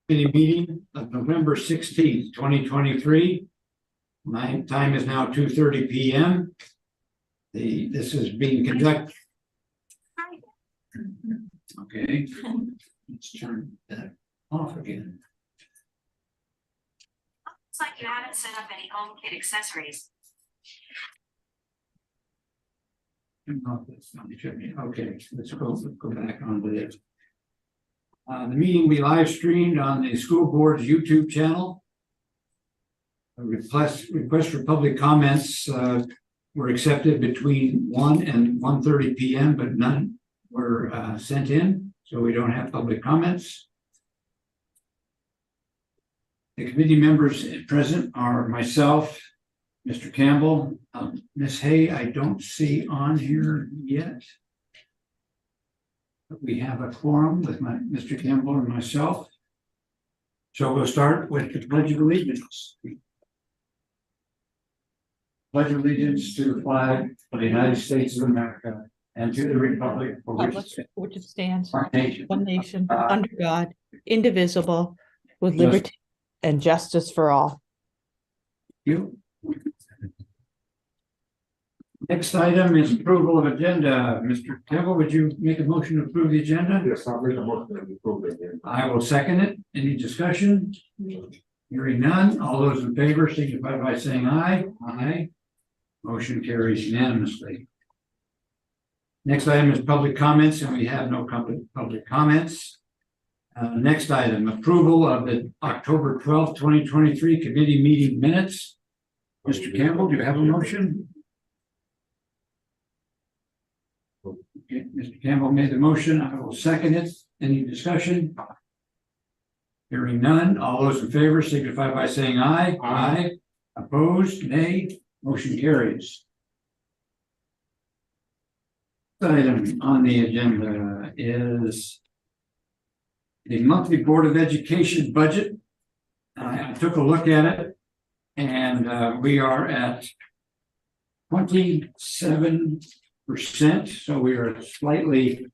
Committee meeting of November 16th, 2023. My time is now 2:30 p.m. This is being conducted. Okay, let's turn that off again. Looks like you haven't set up any home kit accessories. Okay, let's go back onto this. The meeting will be live streamed on the school board's YouTube channel. A request for public comments were accepted between 1 and 1:30 p.m., but none were sent in, so we don't have public comments. The committee members present are myself, Mr. Campbell, Ms. Hay, I don't see on here yet. But we have a quorum with Mr. Campbell and myself. So we'll start with the Pledge of Allegiance. Pledge of allegiance to the flag of the United States of America and to the republic for which it stands, one nation, under God, indivisible, with liberty and justice for all. You. Next item is approval of agenda. Mr. Campbell, would you make a motion to approve the agenda? Yes, I'll make a motion to approve the agenda. I will second it. Any discussion? Hearing none. All those in favor signify by saying aye. Aye. Motion carries unanimously. Next item is public comments, and we have no public comments. Next item, approval of the October 12th, 2023 committee meeting minutes. Mr. Campbell, do you have a motion? Okay, Mr. Campbell made the motion. I will second it. Any discussion? Hearing none. All those in favor signify by saying aye. Aye. Opposed? Nay. Motion carries. Item on the agenda is the monthly Board of Education budget. I took a look at it, and we are at 27%. So we are slightly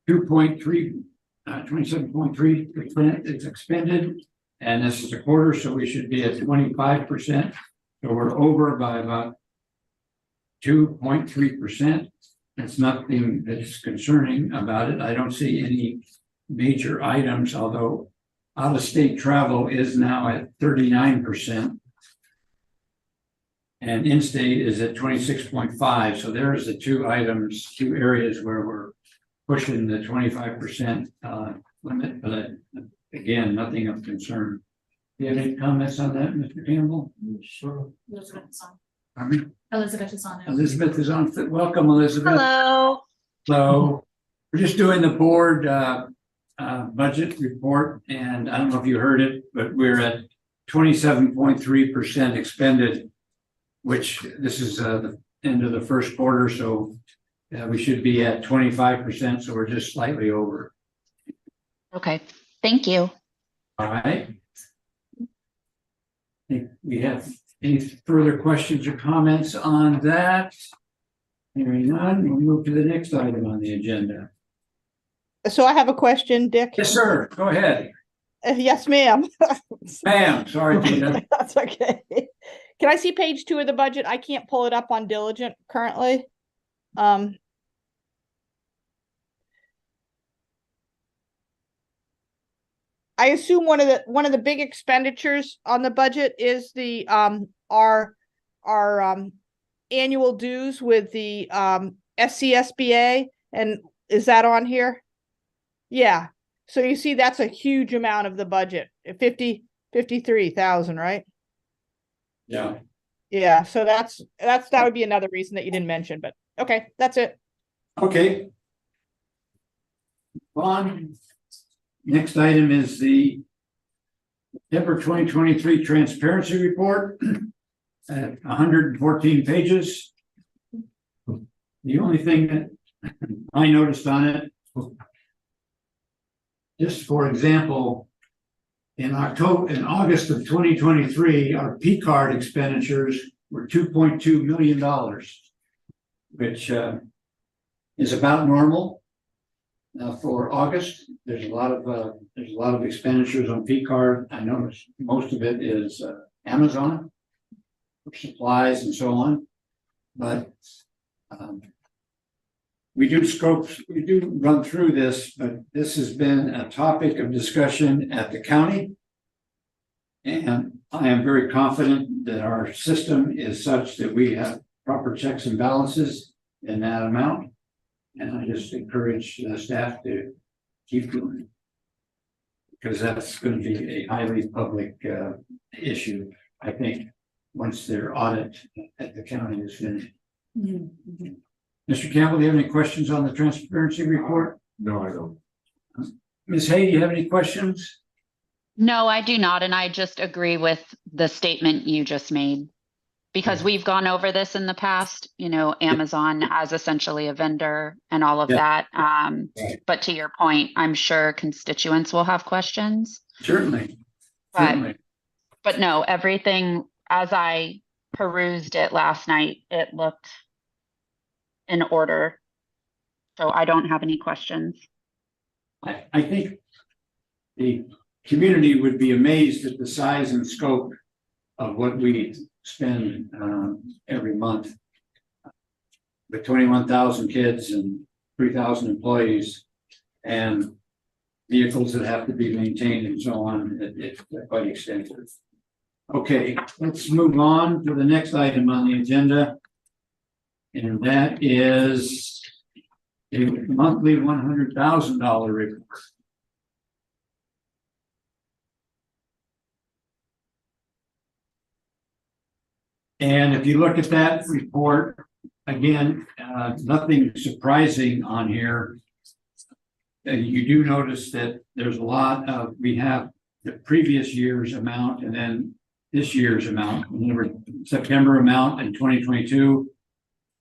27.3% is expended, and this is a quarter, so we should be at 25%. So we're over by about 2.3%. That's nothing that's concerning about it. I don't see any major items, although out-of-state travel is now at 39%. And in-state is at 26.5. So there's the two areas where we're pushing the 25% limit, but again, nothing of concern. Do you have any comments on that, Mr. Campbell? Sure. Elizabeth is on. Pardon me? Elizabeth is on. Elizabeth is on. Welcome, Elizabeth. Hello. So we're just doing the board budget report, and I don't know if you heard it, but we're at 27.3% expended, which this is the end of the first quarter, so we should be at 25%, so we're just slightly over. Okay, thank you. All right. I think we have any further questions or comments on that? Hearing none, we'll move to the next item on the agenda. So I have a question, Dick. Yes, sir. Go ahead. Yes, ma'am. Ma'am, sorry, Tina. That's okay. Can I see page 2 of the budget? I can't pull it up on Diligent currently. I assume one of the big expenditures on the budget is the our annual dues with the SCSBA, and is that on here? Yeah. So you see that's a huge amount of the budget. 53,000, right? Yeah. Yeah, so that would be another reason that you didn't mention, but okay, that's it. Okay. On. Next item is the September 2023 transparency report at 114 pages. The only thing that I noticed on it, just for example, in August of 2023, our P card expenditures were $2.2 million, which is about normal. for August, there's a lot of expenditures on P card. I noticed most of it is Amazon for supplies and so on. But we do run through this, but this has been a topic of discussion at the county. And I am very confident that our system is such that we have proper checks and balances in that amount. And I just encourage the staff to keep doing it. Because that's going to be a highly public issue, I think, once their audit at the county is finished. Mr. Campbell, do you have any questions on the transparency report? No, I don't. Ms. Hay, do you have any questions? No, I do not. And I just agree with the statement you just made. Because we've gone over this in the past, Amazon as essentially a vendor and all of that. But to your point, I'm sure constituents will have questions. Certainly. But no, everything, as I perused it last night, it looked in order. So I don't have any questions. I think the community would be amazed at the size and scope of what we spend every month. With 21,000 kids and 3,000 employees and vehicles that have to be maintained and so on, it's quite extensive. Okay, let's move on to the next item on the agenda. And that is a monthly $100,000 report. And if you look at that report, again, nothing surprising on here. You do notice that there's a lot of, we have the previous year's amount and then this year's amount. Remember September amount in 2022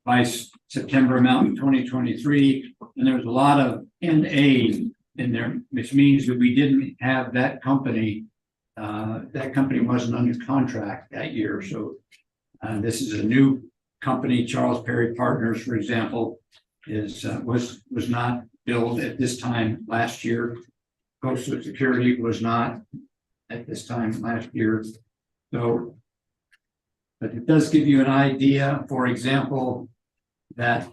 by September amount in 2023. And there's a lot of NA in there, which means that we didn't have that company. That company wasn't under contract that year. So this is a new company, Charles Perry Partners, for example, was not billed at this time last year. Coastal Security was not at this time last year. So, but it does give you an idea, for example, that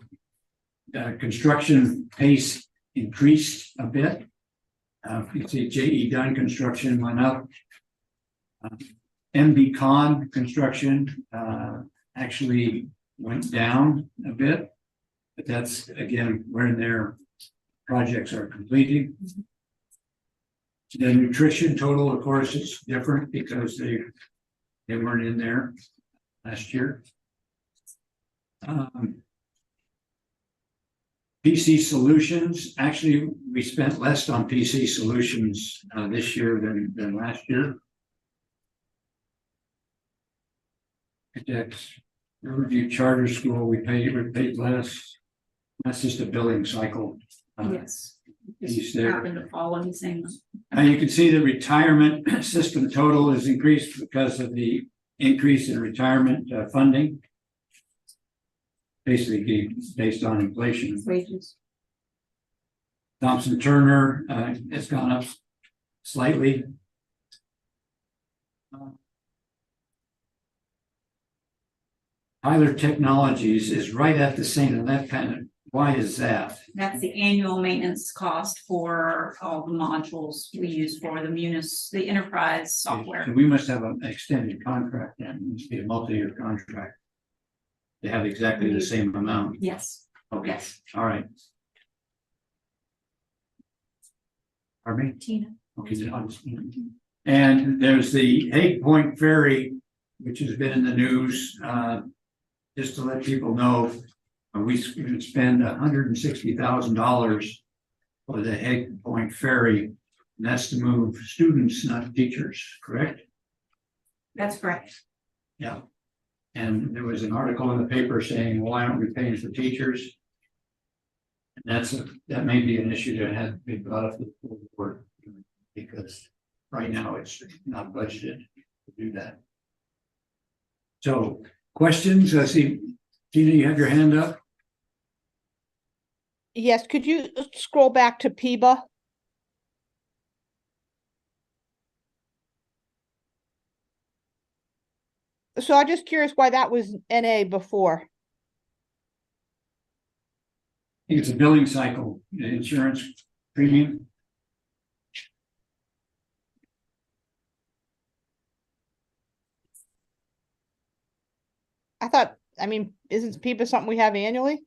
construction pace increased a bit. You see J.E. Dunn construction went up. MB Con construction actually went down a bit, but that's again when their projects are completing. The nutrition total, of course, is different because they weren't in there last year. PC Solutions, actually, we spent less on PC Solutions this year than last year. That's Riverview Charter School, we paid less. That's just a billing cycle. Yes. Piece there. Happened to fall in the same. And you can see the retirement system total has increased because of the increase in retirement funding. Basically based on inflation. Wages. Thompson Turner has gone up slightly. Tyler Technologies is right at the same, and that kind of, why is that? That's the annual maintenance cost for all the modules we use for the enterprise software. So we must have an extended contract and it must be a multi-year contract. They have exactly the same amount. Yes. Okay, Yes. all right. Pardon me? Tina. Okay, and there's the Hague Point Ferry, which has been in the news. Just to let people know, we spend $160,000 for the Hague Point Ferry. And that's to move students, not teachers, correct? That's correct. Yeah. And there was an article in the paper saying, well, why aren't we paying for teachers? And that may be an issue that has to be brought up with the board, because right now it's not budgeted to do that. So questions? I see, Tina, you have your hand up. Yes, could you scroll back to PIBA? So I'm just curious why that was NA before. I think it's a billing cycle, insurance premium. I thought, I mean, isn't PIBA something we have annually?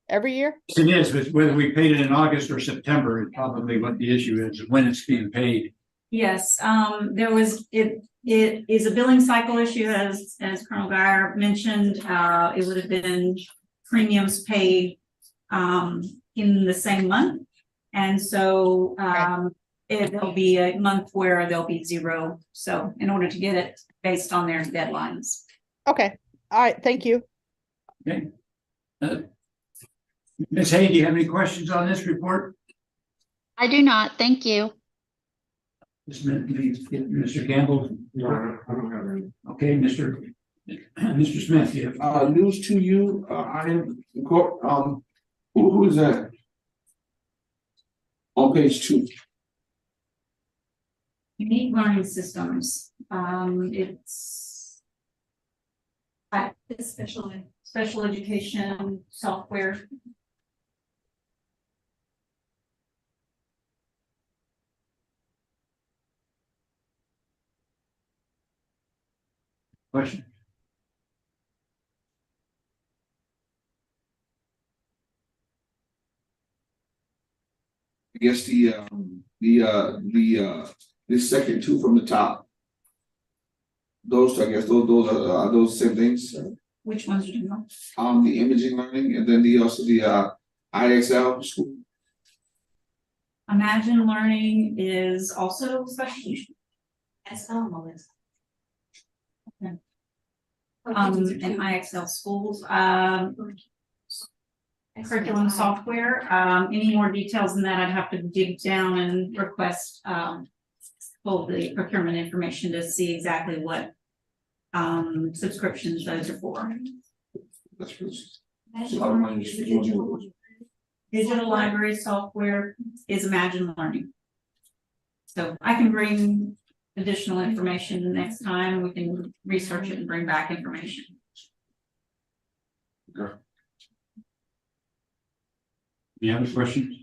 Every year? Yes, it is, but whether we paid it in August or September is probably what the issue is, when it's being paid. Yes, there was, it is a billing cycle issue, as Colonel Guyer mentioned. It would have been premiums paid in the same month. And so there'll be a month where there'll be zero. So in order to get it based on their deadlines. Okay, all right, thank you. Okay. Ms. Hay, do you have any questions on this report? I do not, thank you. Mr. Campbell? No, I don't have any. Okay, Mr. Smith, you have. News to you, I am, who is that? On page 2. Unique learning systems, it's special education software. Question? I guess the second 2 from the top. Those, I guess, those are those same things. Which ones are you doing? The imaging learning, and then the IXL school. Imagine Learning is also special. That's on the list. Okay. And IXL schools, curriculum software, any more details than that, I'd have to dig down and request, pull the procurement information to see exactly what subscriptions those are for. That's good. A lot of money is for Digital library software is Imagine Learning. So I can bring additional information next time. We can research it and bring back information. Okay. Any other questions?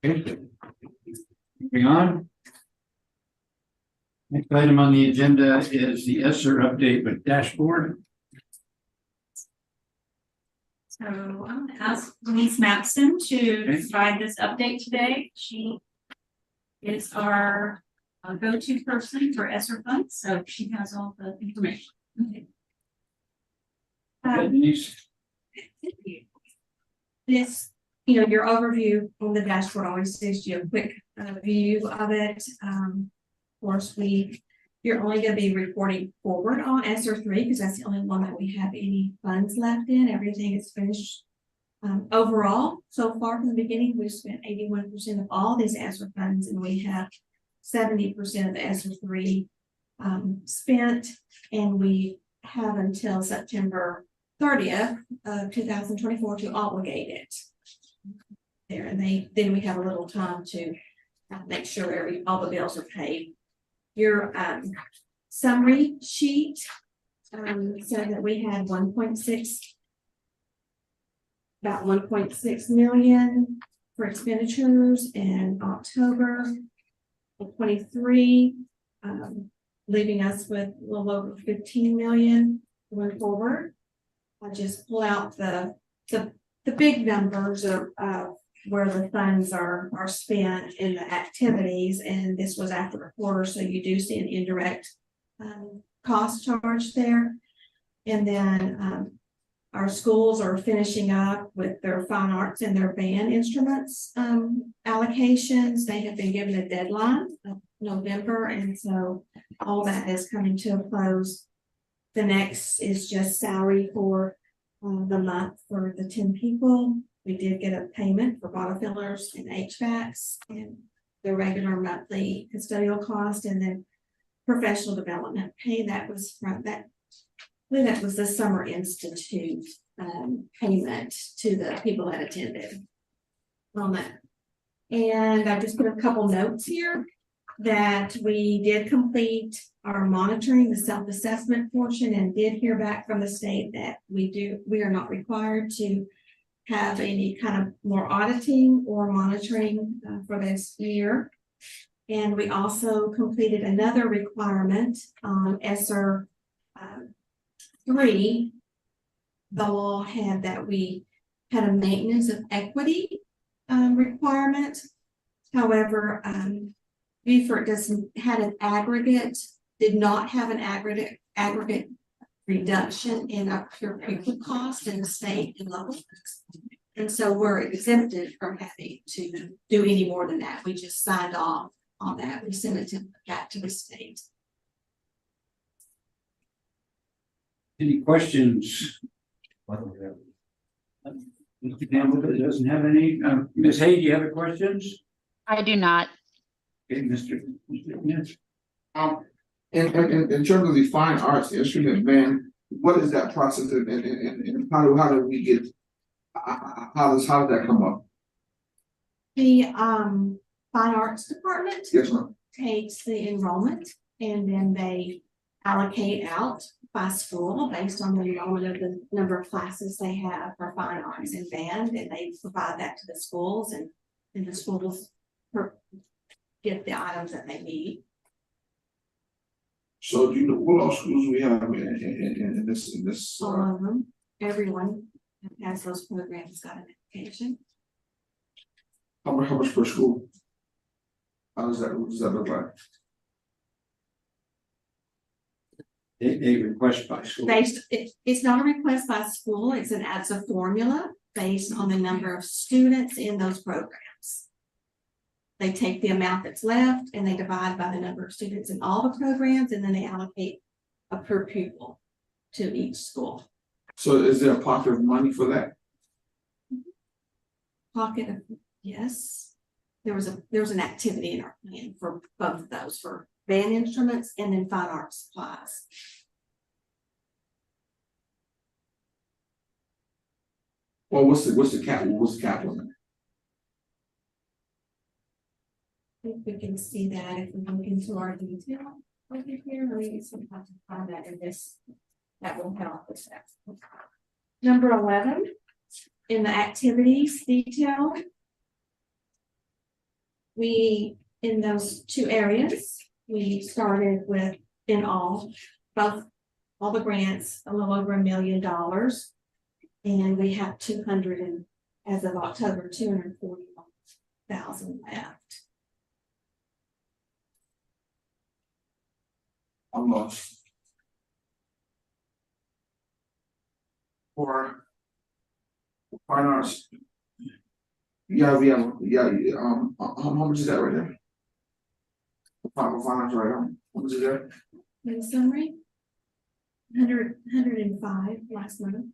Okay. Moving on. Next item on the agenda is the ESSER update with dashboard. So I'm gonna ask Denise Matson to provide this update today. She is our go-to person for ESSER funds, so she has all the information. Okay. Denise? This, your overview on the dashboard always gives you a quick view of it. Of course, you're only going to be reporting forward on ESSER 3 because that's the only one that we have any funds left in. Everything is finished. Overall, so far from the beginning, we've spent 81% of all these ESSER funds, and we have 70% of the ESSER 3 spent, and we have until September 30th of 2024 to obligate it. There, and then we have a little time to make sure all the bills are paid. Your summary sheet said that we had about 1.6 million for expenditures in October of 23, leaving us with a little over 15 million going forward. I just pull out the big numbers of where the funds are spent in the activities, and this was after the quarter, so you do see an indirect cost charge there. And then our schools are finishing up with their fine arts and their band instruments allocations. They have been given a deadline of November, and so all that is coming to a close The next is just salary for the month for the 10 people. We did get a payment for bottle fillers and HVACs and the regular monthly custodial cost, and then professional development pay that was from that. I believe that was the Summer Institute payment to the people that attended on that. And I just put a couple notes here that we did complete our monitoring, the self-assessment portion, and did hear back from the state that we are not required to have any kind of more auditing or monitoring for this year. And we also completed another requirement on ESSER 3. The law had that we had a maintenance of equity requirement. However, Beaufort did not have an aggregate reduction in our pure pupil cost in the state and local. And so we're exempted from having to do any more than that. We just signed off on that. We sent it back to the state. Any questions? Mr. Campbell doesn't have any. Ms. Hay, do you have any questions? I do not. Okay, Mr. Yes. In terms of the fine arts instrument ban, what is that process and how do we get, how does that come up? The fine arts department Yes, ma'am. takes the enrollment and then they allocate out by school based on the enrollment of the number of classes they have for fine arts and band, and they provide that to the schools, and the schools get the items that they need. So do you know what all schools we have in this? All of them, everyone that has those programs got an application. How much per school? What does that look like? They request by school. It's not a request by school, it's a formula based on the number of students in those programs. They take the amount that's left and they divide by the number of students in all the programs, and then they allocate a per pupil to each school. So is there a pocket of money for that? Pocket of, yes. There was an activity in our plan for both of those, for band instruments and then fine arts supplies. Well, what's the cap on that? I think we can see that if we look into our detail over here. Let me sometimes find that in this. That will help with that. Number 11, in the activities detail, in those two areas, we started with all the grants, a little over $1 million. And we have 200 and as of October, 241,000 left. I'm lost. For fine arts. Yeah, how much is that right there? Fine arts right now. How much is that? In summary, 105 last month.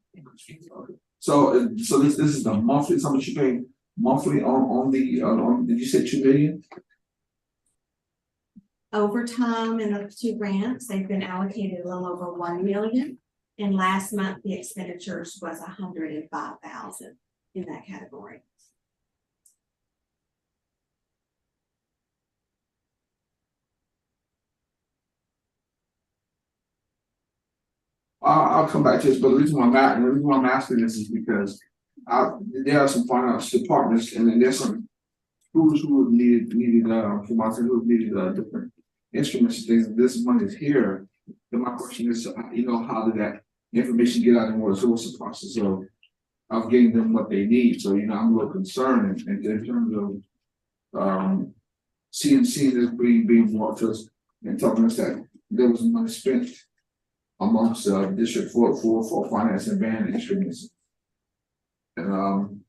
So this is the monthly, how much you pay monthly on did you say 2 million? Over time in the two grants, they've been allocated a little over 1 million. And last month, the expenditures was 105,000 in that category. I'll come back to this, but the reason why I'm asking this is because there are some fine arts departments, and then there's some schools who needed different instruments and things. This money is here. Then my question is, how did that information get out, and what's the process of getting them what they need? So I'm a little concerned in terms of seeing this being brought to us and telling us that there was money spent amongst district for finance and band instruments. And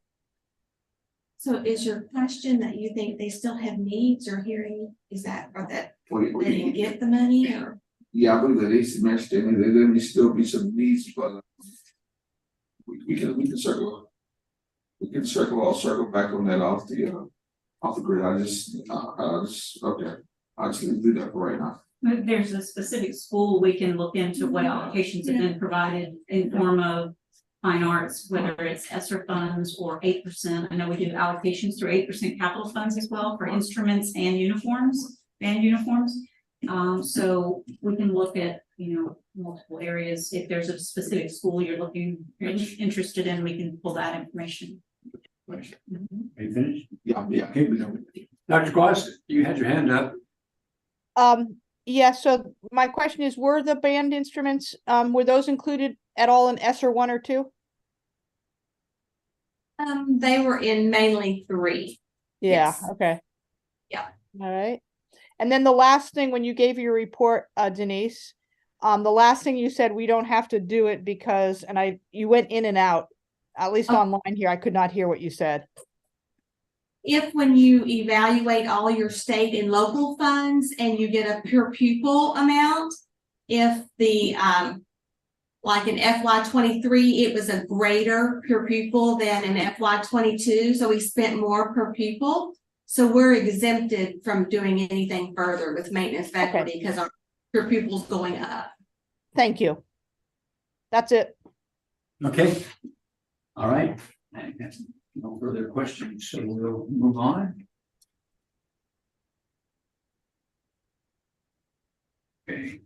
So is your question that you think they still have needs or hearing, they didn't get the money, or? Yeah, I believe that AC match, there may still be some needs, but we can circle. We can circle back on that off the grid. I just, okay. I'll just do that for right now. If there's a specific school, we can look into what allocations have been provided in form of fine arts, whether it's ESSER funds or 8%. I know we do allocations through 8% capital funds as well for instruments and uniforms, band uniforms. So we can look at, multiple areas. If there's a specific school you're interested in, we can pull that information. Are you finished? Yeah, Okay. Dr. Quas, you had your hand up. Yeah, so my question is, were the band instruments, were those included at all in ESSER 1 or 2? They were in mainly 3. Yeah, Yes. okay. Yeah. All right. And then the last thing, when you gave your report, Denise, the last thing you said, we don't have to do it because, and you went in and out, at least online here, I could not hear what you said. If when you evaluate all your state and local funds and you get a per pupil amount, if the, like in FY23, it was a greater per pupil than in FY22, so we spent more per pupil. So we're exempted from doing anything further with maintenance of equity because our per pupil's going up. Thank you. That's it. Okay. All right. No further questions, so we'll move on. Okay.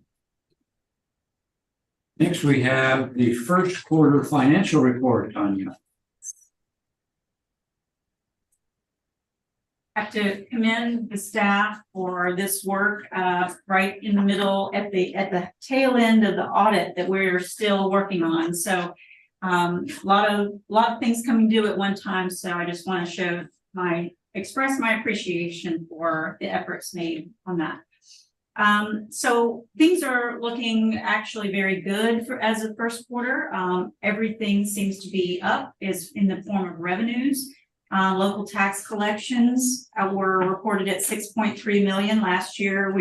Next, we have the first quarter financial report, Tanya. I have to commend the staff for this work, right in the middle at the tail end of the audit that we're still working on. So a lot of things coming due at one time. So I just want to express my appreciation for the efforts made on that. So things are looking actually very good as of first quarter. Everything seems to be up is in the form of revenues. Local tax collections were reported at 6.3 million last year.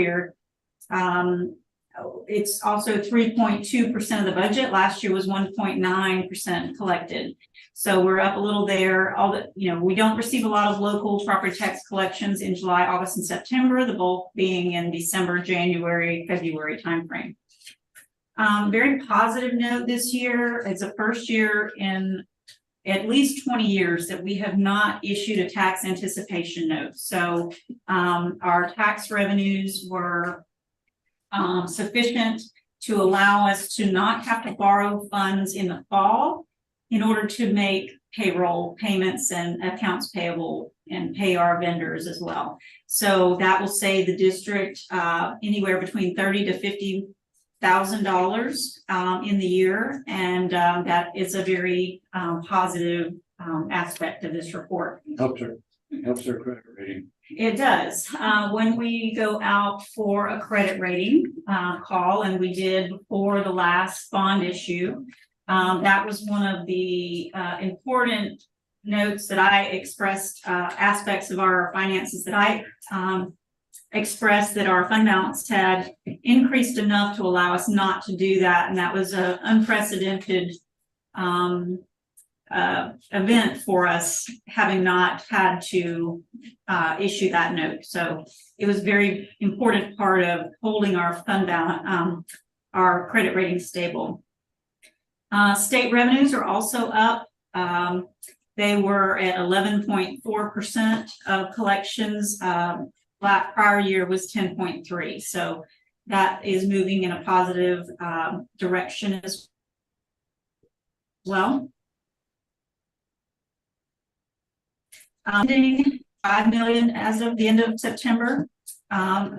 It's also 3.2% of the budget. Last year was 1.9% collected. So we're up a little there. We don't receive a lot of local property tax collections in July, August, and September, the bulk being in December, January, February timeframe. Very positive note this year. It's the first year in at least 20 years that we have not issued a tax anticipation note. So our tax revenues were sufficient to allow us to not have to borrow funds in the fall in order to make payroll payments and accounts payable and pay our vendors as well. So that will save the district anywhere between $30,000 to $50,000 in the year, and that is a very positive aspect of this report. Helps our credit rating. It does. When we go out for a credit rating call, and we did before the last bond issue, that was one of the important notes that I expressed, aspects of our finances that I expressed that our fund balance had increased enough to allow us not to do that. And that was an unprecedented event for us, having not had to issue that note. So it was a very important part of holding our fund balance, our credit rating stable. State revenues are also up. They were at 11.4% of collections. Prior year was 10.3%. So that is moving in a positive direction as well. $5 million as of the end of September,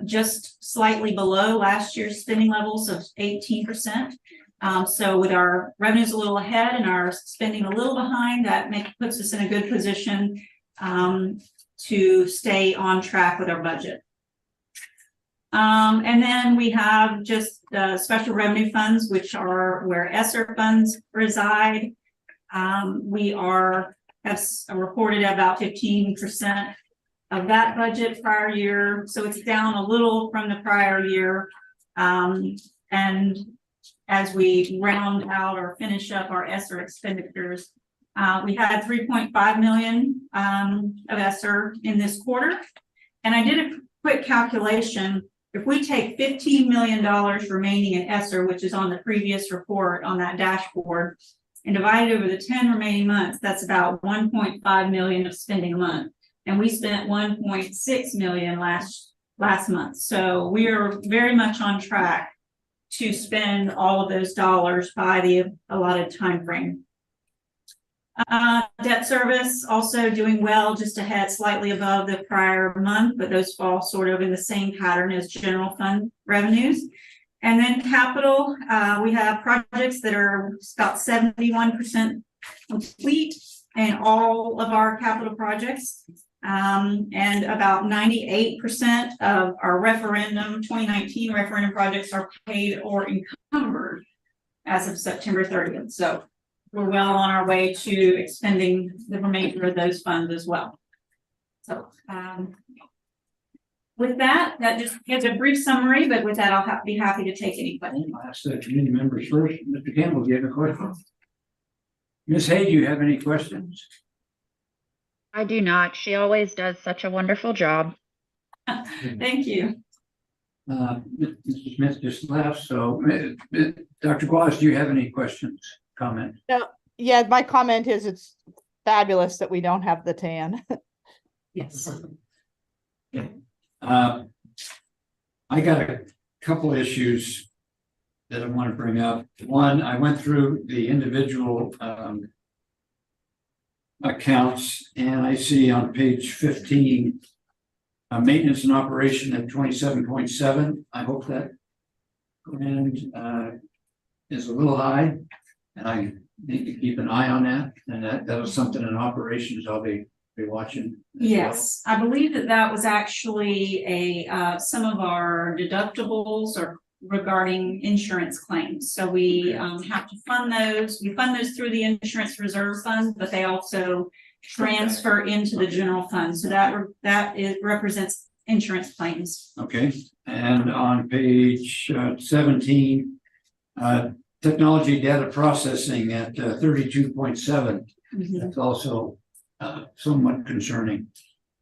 just slightly below last year's spending levels of 18%. So with our revenues a little ahead and our spending a little behind, that puts us in a good position to stay on track with our budget. And then we have just special revenue funds, which are where ESSER funds reside. We have reported about 15% of that budget prior year, so it's down a little from the prior year. And as we round out or finish up our ESSER expenditures, we had 3.5 million of ESSER in this quarter. And I did a quick calculation. If we take $15 million remaining in ESSER, which is on the previous report on that dashboard, and divide it over the 10 remaining months, that's about 1.5 million of spending a month. And we spent 1.6 million last month. So we are very much on track to spend all of those dollars by the allotted time frame. Debt service also doing well, just ahead, slightly above the prior month, but those fall sort of in the same pattern as general fund revenues. And then capital, we have projects that are about 71% complete in all of our capital projects. And about 98% of our 2019 referendum projects are paid or encumbered as of September 30th. So we're well on our way to expending the remainder of those funds as well. So with that just gives a brief summary, but with that, I'll be happy to take any questions. I'll ask the committee members first. Mr. Campbell, do you have a question? Ms. Hay, do you have any questions? I do not. She always does such a wonderful job. Thank you. Mr. Smith just left, so Dr. Glass, do you have any questions, comments? No, yeah, my comment is it's fabulous that we don't have the tan. Yes. I got a couple issues that I want to bring up. One, I went through the individual accounts, and I see on page 15 maintenance and operation at 27.7. I hope that and is a little high, and I need to keep an eye on that. And that was something in operations I'll be watching. Yes, I believe that was actually some of our deductibles or regarding insurance claims. So we have to fund those. We fund those through the insurance reserve fund, but they also transfer into the general fund. So that represents insurance claims. Okay, and on page 17, technology data processing at 32.7. That's also somewhat concerning.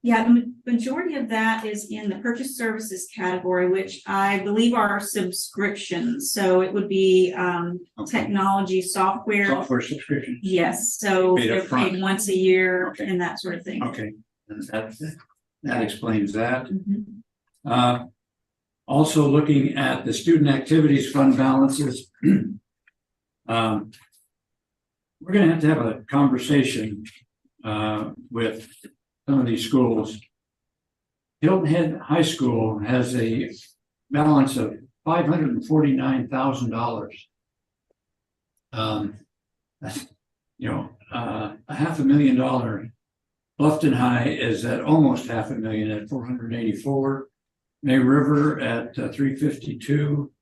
Yeah, the majority of that is in the purchase services category, which I believe are subscriptions. So it would be technology software. Software subscriptions. Yes, so they're paid once a year and that sort of thing. Okay, and that explains that. Mm-hmm. Also looking at the student activities fund balances. We're going to have a conversation with some of these schools. Hilton Head High School has a balance of $549,000. That's, $500,000. Bluffton High is at almost $500,000 at 484. May River at 352.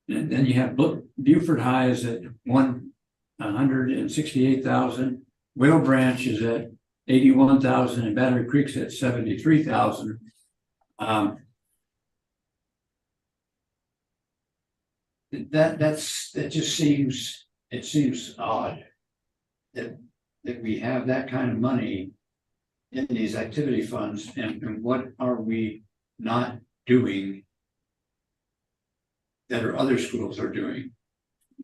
And then you have Beaufort High is at 168,000. Whale Branch is at 81,000 and Battery Creek's at 73,000. That just seems odd that we have that kind of money in these activity funds, and what are we not doing that our other schools are doing?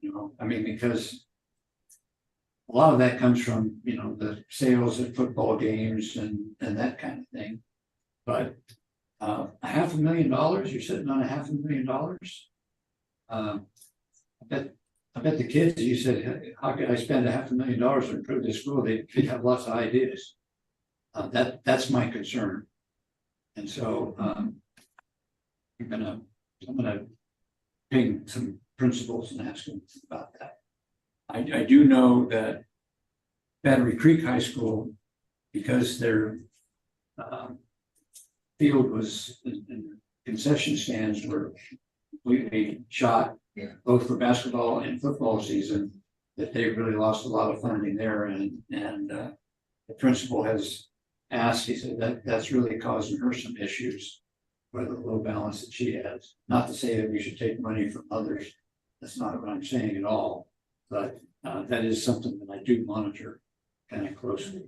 Because a lot of that comes from, the sales at football games and that kind of thing. But $500,000, you're sitting on $500,000. I bet the kids, you said, how could I spend $500,000 to improve this school? They'd have lots of ideas. That's my concern. And so I'm gonna ping some principals and ask them about that. I do know that Battery Creek High School, because their field was in concession stands were completely shot, both for basketball and football season, that they really lost a lot of funding there. And the principal has asked, he said that's really causing her some issues for the low balance that she has. Not to say that we should take money from others. That's not what I'm saying at all. But that is something that I do monitor kind of closely.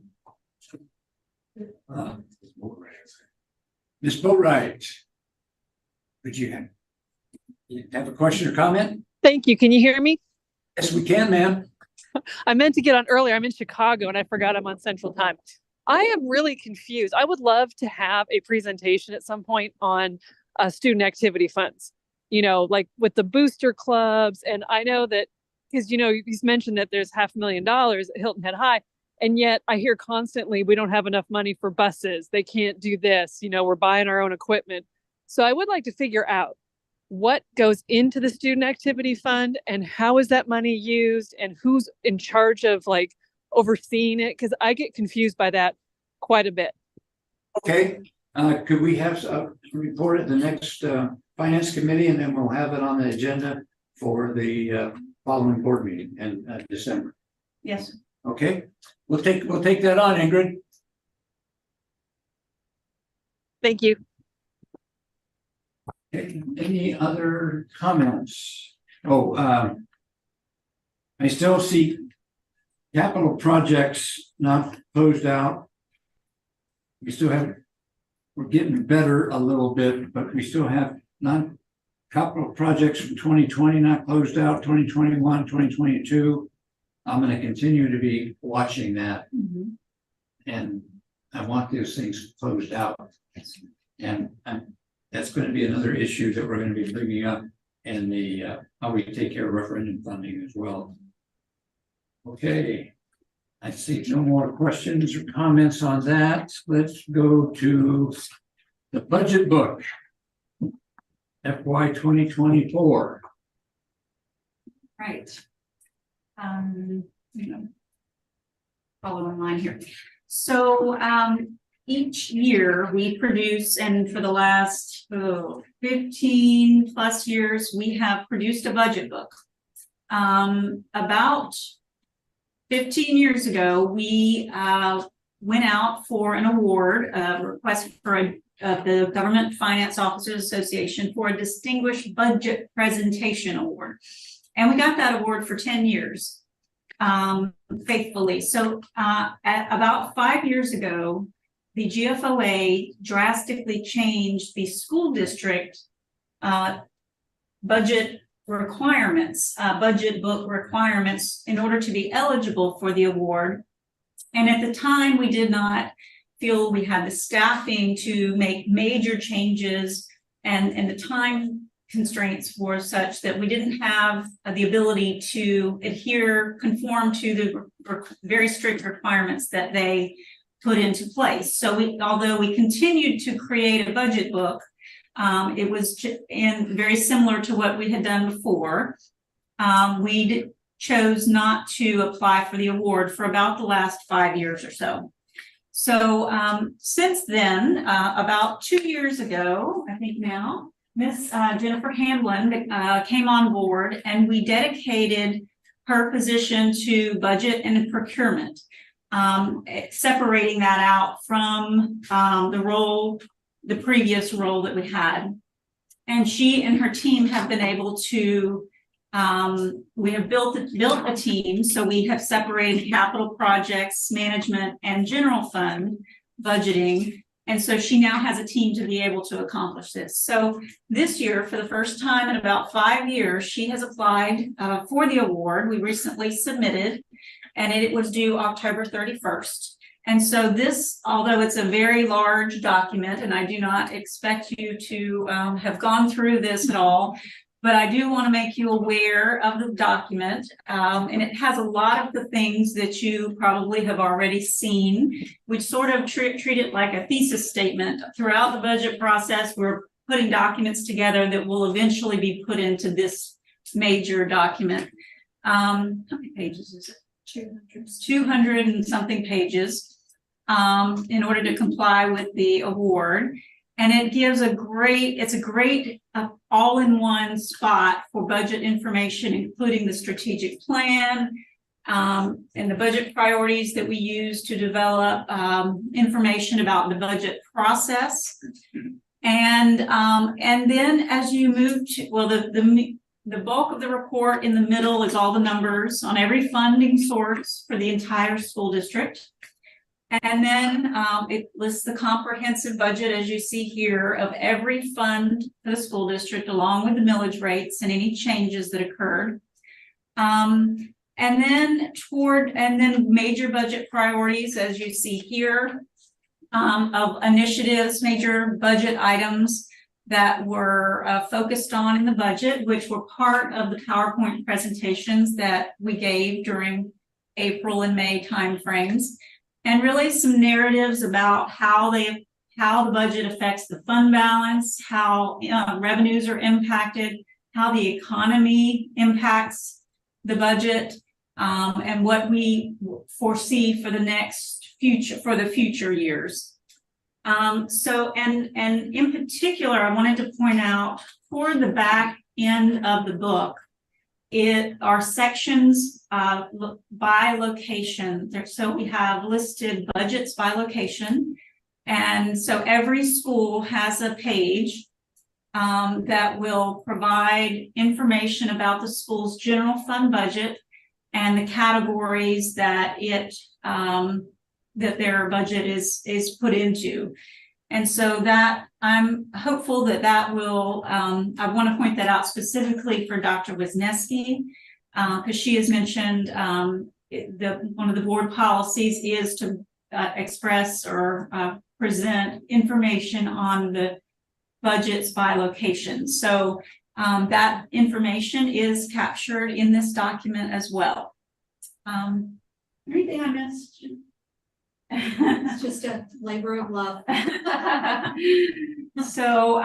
Ms. Boatright, would you have a question or comment? Thank you. Can you hear me? Yes, we can, ma'am. I meant to get on earlier. I'm in Chicago and I forgot I'm on Central Time. I am really confused. I would love to have a presentation at some point on student activity funds, you know, like with the booster clubs. And I know that because, you know, he's mentioned that there's $500,000 at Hilton Head High. And yet I hear constantly, we don't have enough money for buses. They can't do this. You know, we're buying our own equipment. So I would like to figure out what goes into the student activity fund and how is that money used and who's in charge of like overseeing it? Because I get confused by that quite a bit. Okay, could we have a report at the next finance committee, and then we'll have it on the agenda for the following board meeting in December? Yes. Okay, we'll take that on, Ingrid. Thank you. Okay, any other comments? Oh, I still see capital projects not closed out. We still have, we're getting better a little bit, but we still have non-capital projects from 2020 not closed out, 2021, 2022. I'm going to continue to be watching that. And I want those things closed out. And that's going to be another issue that we're going to be bringing up in the how we take care of referendum funding as well. Okay, I see no more questions or comments on that. Let's go to the budget book, FY 2024. Right. Follow online here. So each year we produce, and for the last 15 plus years, we have produced a budget book. About 15 years ago, we went out for an award, a request for the Government Finance Officers Association for a Distinguished Budget Presentation Award. And we got that award for 10 years, faithfully. So about 5 years ago, the GFOA drastically changed the school district budget requirements, budget book requirements in order to be eligible for the award. And at the time, we did not feel we had the staffing to make major changes, and the time constraints were such that we didn't have the ability to conform to the very strict requirements that they put into place. So although we continued to create a budget book, it was very similar to what we had done before. We chose not to apply for the award for about the last 5 years or so. So since then, about 2 years ago, I think now, Miss Jennifer Hamlin came on board, and we dedicated her position to budget and procurement, separating that out from the previous role that we had. And she and her team have been able to, we have built a team. So we have separated capital projects, management, and general fund budgeting. And so she now has a team to be able to accomplish this. So this year, for the first time in about 5 years, she has applied for the award. We recently submitted, and it was due October 31st. And so this, although it's a very large document, and I do not expect you to have gone through this at all, but I do want to make you aware of the document. And it has a lot of the things that you probably have already seen. We sort of treat it like a thesis statement. Throughout the budget process, we're putting documents together that will eventually be put into this major document. How many pages is it? 200 and something pages in order to comply with the award. And it gives it's a great all-in-one spot for budget information, including the strategic plan and the budget priorities that we use to develop information about the budget process. And then as you move to, well, the bulk of the report in the middle is all the numbers on every funding source for the entire school district. And then it lists the comprehensive budget, as you see here, of every fund for the school district, along with the millage rates and any changes that occurred. And then major budget priorities, as you see here, of initiatives, major budget items that were focused on in the budget, which were part of the PowerPoint presentations that we gave during April and May timeframes, and really some narratives about how the budget affects the fund balance, how revenues are impacted, how the economy impacts the budget, and what we foresee for the future years. So in particular, I wanted to point out toward the back end of the book, are sections by location. So we have listed budgets by location. And so every school has a page that will provide information about the school's general fund budget and the categories that that their budget is put into. And so that I'm hopeful that will, I want to point that out specifically for Dr. Wisniewski, because she has mentioned one of the board policies is to express or present information on the budgets by location. So that information is captured in this document as well. Anything I missed? It's just a labor of love. So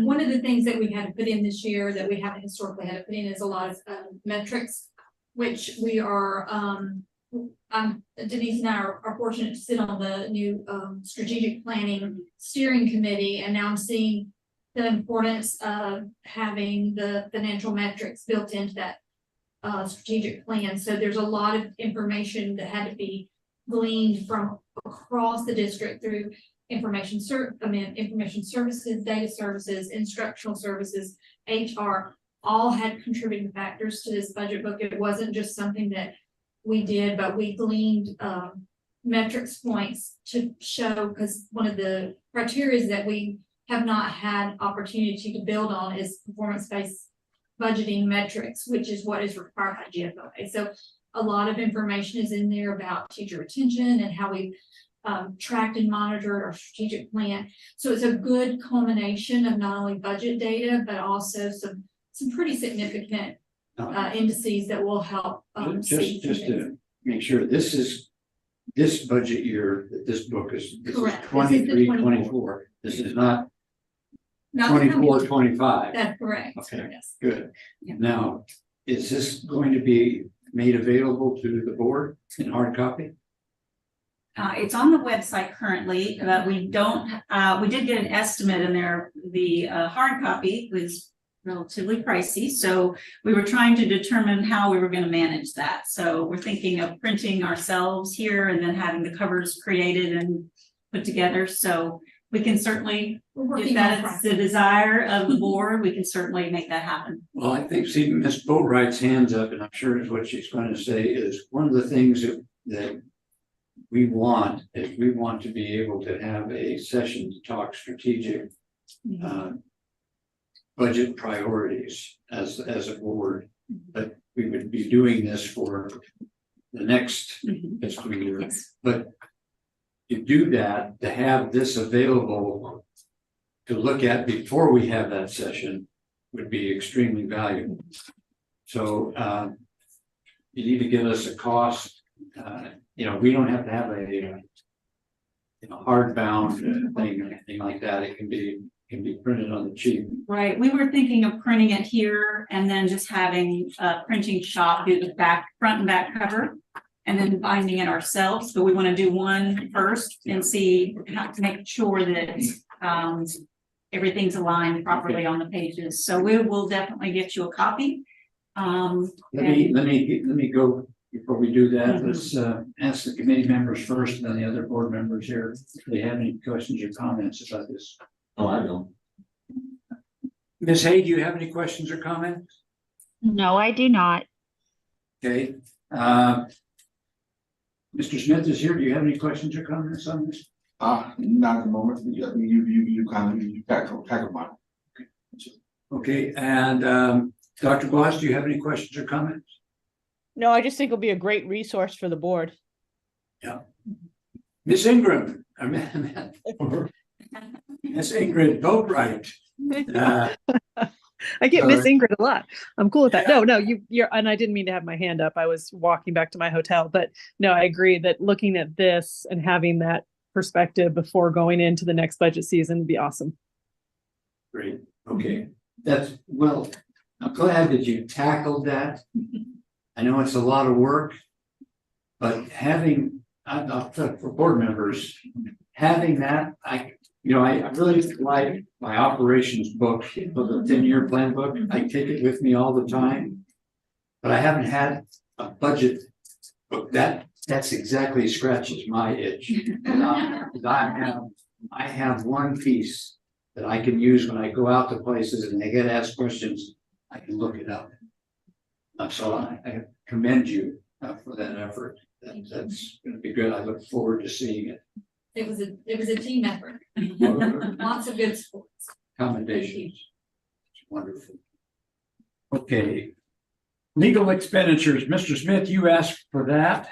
one of the things that we had to put in this year that we haven't historically had to put in is a lot of metrics, which we are Denise and I are fortunate to sit on the new strategic planning steering committee, and now I'm seeing the importance of having the financial metrics built into that strategic plan. So there's a lot of information that had to be gleaned from across the district through information services, data services, instructional services, HR, all had contributing factors to this budget book. It wasn't just something that we did, but we gleaned metrics points to show, because one of the criteria that we have not had opportunity to build on is performance-based budgeting metrics, which is what is required by GFOA. So a lot of information is in there about teacher retention and how we tracked and monitored our strategic plan. So it's a good culmination of not only budget data, but also some pretty significant indices that will help just to make sure, this budget year that this book is, this correct. is 23-24. This is not 24-25. That's correct. Okay, yes. good. Yeah. Now, is this going to be made available to the board in hard copy? It's on the website currently, but we did get an estimate in there. The hard copy was relatively pricey, so we were trying to determine how we were going to manage that. So we're thinking of printing ourselves here and then having the covers created and put together. So we can certainly, if that's the desire of the board, we can certainly make that happen. Well, I think, see, Ms. Boatwright's hands up, and I'm sure is what she's going to say, is one of the things that we want is we want to be able to have a session to talk strategic budget priorities as a board, but we would be doing this for the next fiscal year. Yes. But to do that, to have this available to look at before we have that session would be extremely valuable. So you need to give us a cost. We don't have to have a hardbound thing or anything like that. It can be printed on the cheap. Right. We were thinking of printing it here and then just having a printing shop do the front and back cover, and then binding it ourselves. But we want to do one first and see how to make sure that everything's aligned properly on the pages. So we will definitely get you a copy. Let me go before we do that. Let's ask the committee members first, and then the other board members here if they have any questions or comments about this. Oh, I don't. Ms. Hay, do you have any questions or comments? No, I do not. Okay, Mr. Smith is here. Do you have any questions or comments on this? Not at the moment. You kind of tackle mine. Okay, and Dr. Bloss, do you have any questions or comments? No, I just think it'll be a great resource for the board. Miss Ingram, Miss Ingrid Boatwright. I get Sorry. Miss Ingrid a lot. I'm cool with that. No, you're, and I didn't mean to have my hand up. I was walking back to my hotel, but no, I agree that looking at this and having that perspective before going into the next budget season would be awesome. Great, okay, well, I'm glad that you tackled that. I know it's a lot of work, but having, for board members, having that, I really like my operations book, the 10-year plan book. I take it with me all the time, but I haven't had a budget book that's exactly scratches my itch. And I have one piece that I can use when I go out to places and they get asked questions. I can look it up. So I commend you for that effort. That's going to be good. I look forward to seeing it. It was a team effort. Lots of good sports. Commendations. It's wonderful. Okay. Legal expenditures. Mr. Smith, you asked for that.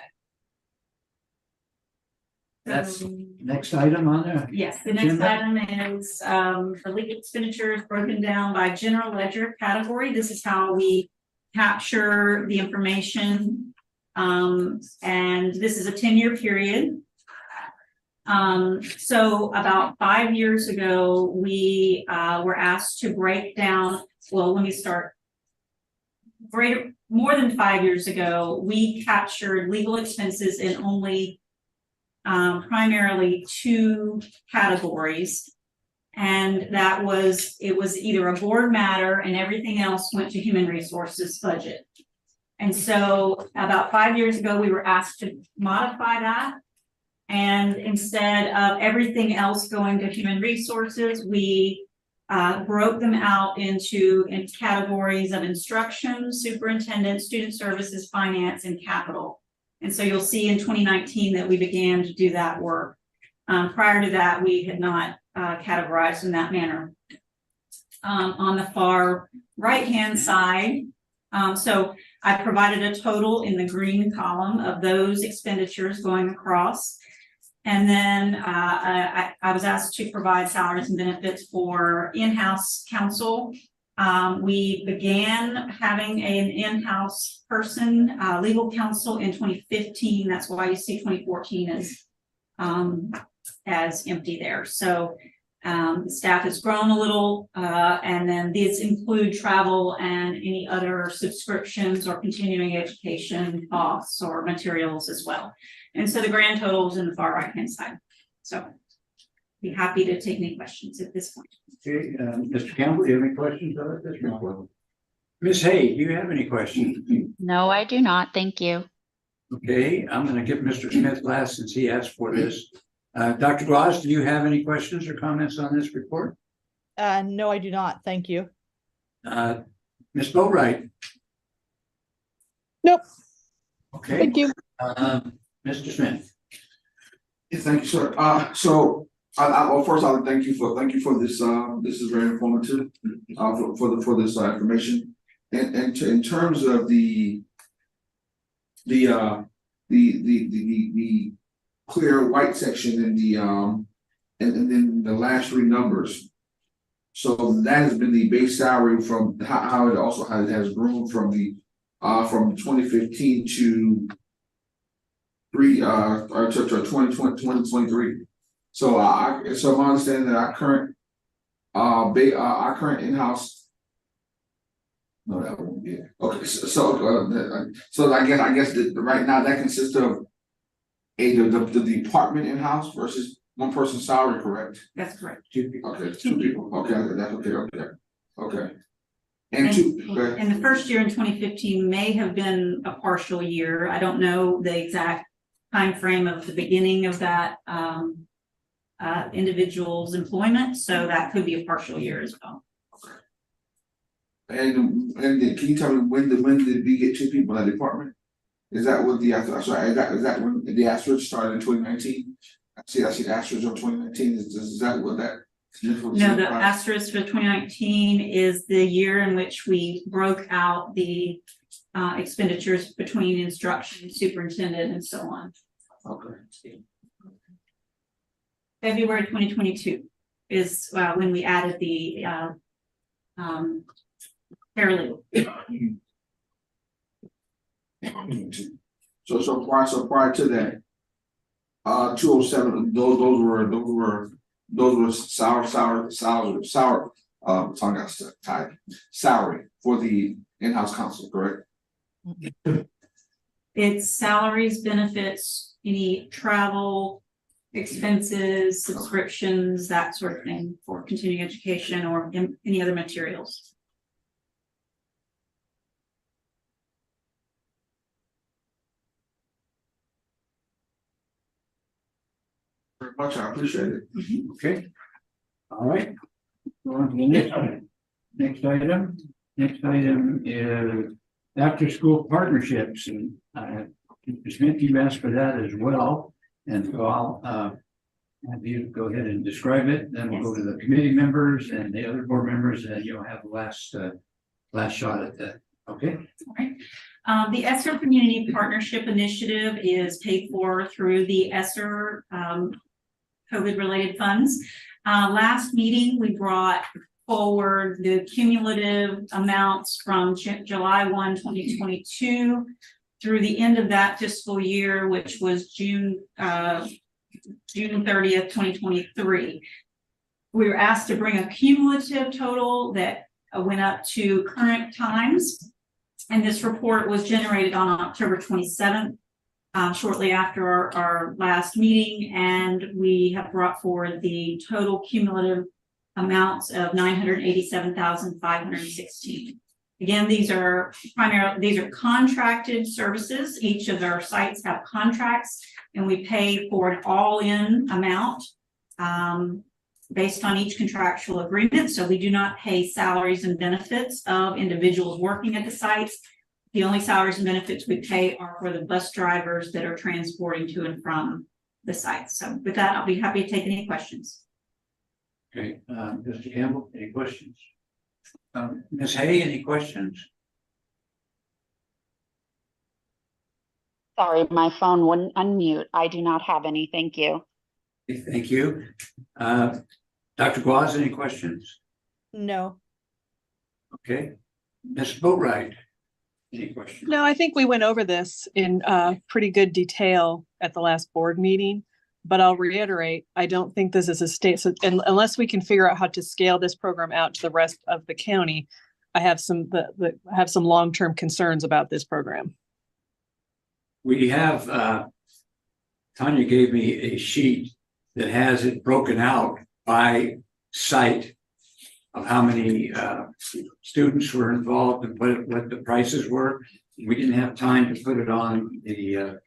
That's next item on there. Yes, the next Agenda? item is for legal expenditures broken down by general ledger category. This is how we capture the information. And this is a 10-year period. So about 5 years ago, we were asked to break down, well, let me start. More than 5 years ago, we captured legal expenses in only primarily 2 categories. And it was either a board matter and everything else went to human resources budget. And so about 5 years ago, we were asked to modify that. And instead of everything else going to human resources, we broke them out into categories of instruction, superintendent, student services, finance, and capital. And so you'll see in 2019 that we began to do that work. Prior to that, we had not categorized in that manner. On the far right-hand side, so I provided a total in the green column of those expenditures going across. And then I was asked to provide salaries and benefits for in-house counsel. We began having an in-house person, legal counsel in 2015. That's why you see 2014 as empty there. So the staff has grown a little, and then these include travel and any other subscriptions or continuing education costs or materials as well. And so the grand total is in the far right-hand side. So be happy to take any questions at this point. Okay, Mr. Campbell, do you have any questions about this? Ms. Hay, do you have any questions? No, I do not. Thank you. Okay, I'm going to give Mr. Smith last since he asked for this. Dr. Gloss, do you have any questions or comments on this report? No, I do not. Thank you. Ms. Boatwright? Nope. Okay. Thank you. Mr. Smith? Yeah, thank you, sir. So well, first I'll thank you for this. This is very informative for this information. And in terms of the clear white section in the and then the last 3 numbers. So that has been the base salary from how it has grown from 2015 to 2023. So my understanding that our current in-house. No, that won't be it. Okay, so I guess that right now that consists of the department in-house versus one person's salary, correct? That's correct. 2 people. Okay, 2 people. Okay, that's okay. And the first year in 2015 may have been a partial year. I don't know the exact time frame of the beginning of that individual's employment, so that could be a partial year as well. And can you tell me when did we get 2 people in that department? Is that what the, sorry, is that when the asterisk started in 2019? I see the asterisk on 2019, is that what that? No, the asterisk for 2019 is the year in which we broke out the expenditures between instruction, superintendent, and so on. Okay. February 2022 is when we added the paralegal. So prior to that, 207, those were salary for the in-house counsel, correct? It's salaries, benefits, any travel expenses, subscriptions, that sort of thing for continuing education or any other materials. Very much, I appreciate it. Okay. All right. Go on to the next item. Next item is after-school partnerships, and Mr. Smith, you asked for that as well, and so I'll have you go ahead and describe it. Then we'll go to the committee members and the other board members, and you'll have the last shot at that. Okay. All right. The ESSER Community Partnership Initiative is paid for through the ESSER COVID-related funds. Last meeting, we brought forward the cumulative amounts from July 1, 2022 through the end of that fiscal year, which was June 30th, 2023. We were asked to bring a cumulative total that went up to current times. And this report was generated on October 27th, shortly after our last meeting. And we have brought forward the total cumulative amounts of $987,516. Again, these are contracted services. Each of our sites have contracts, and we pay for an all-in amount based on each contractual agreement. So we do not pay salaries and benefits of individuals working at the sites. The only salaries and benefits we pay are for the bus drivers that are transporting to and from the sites. So with that, I'll be happy to take any questions. Okay, Mr. Campbell, any questions? Ms. Hay, any questions? Sorry, my phone wouldn't unmute. I do not have any. Thank you. Okay, thank you. Dr. Guaz, any questions? No. Okay. Ms. Boatright, any questions? No, I think we went over this in pretty good detail at the last board meeting, but I'll reiterate, I don't think this is a state, so, unless we can figure out how to scale this program out to the rest of the county, I have some long-term concerns about this program. We have, Tanya gave me a sheet that has it broken out by site of how many students were involved and what the prices were. We didn't have time to put it on the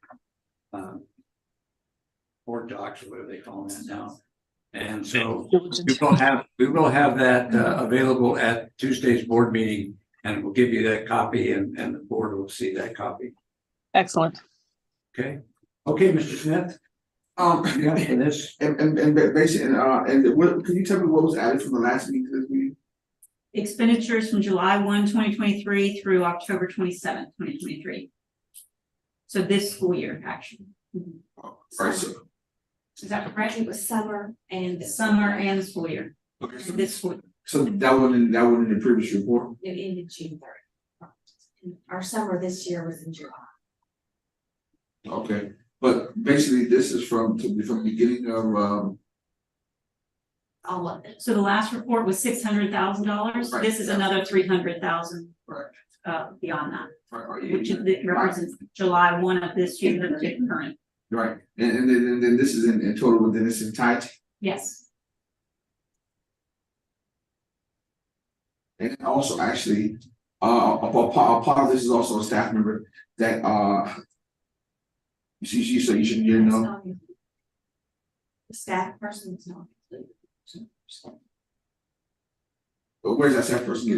board docs, or whatever they call them now. And so we will have that available at Tuesday's board meeting, and we'll give you that copy, and the board will see that copy. Excellent. Okay. Okay, Mr. Smith. Yeah, for this. And basically, and what, can you tell me what was added from the last meeting to this meeting? Expenditures from July 1, 2023 through October 27th, 2023. So this school year, actually. Right, so. Is that correct? It was summer and School year. Okay, So this school. so that wasn't in the previous report? it ended June 3rd. Our summer this year was in July. Okay, but basically this is from the beginning of All of it. So the last report was $600,000. Right. This is another 300,000 right, beyond that, right, which represents July 1 of this year to the current. right, and then this is in total within this entirety. Yes. And also actually, a part of this is also a staff member that you said you shouldn't, you know. The staff person is not included. But where's that staff person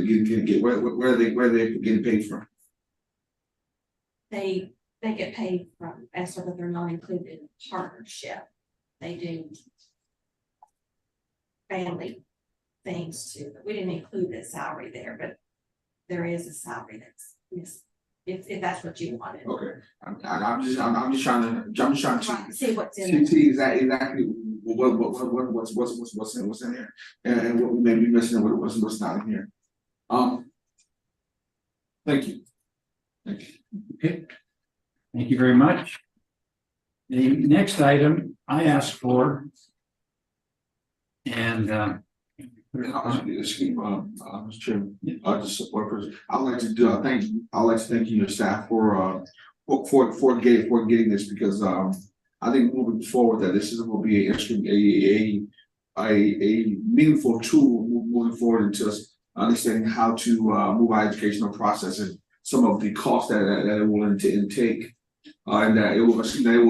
where are they getting paid from? They get paid from ESSER, but they're not included in partnership. They do family things too, but we didn't include the salary there, but there is a salary that's, if that's what you wanted. Okay, I'm just trying to Right, see what's in see exactly what's in there, and what we may be missing, and what's not in here. Thank you. Thank you. Okay. Thank you very much. The next item I asked for. And Mr. Chairman, just support person. I'd like to thank you, your staff for getting this, because I think moving forward that this will be a meaningful tool moving forward into us understanding how to move our educational process and some of the costs that it will intake, and that it will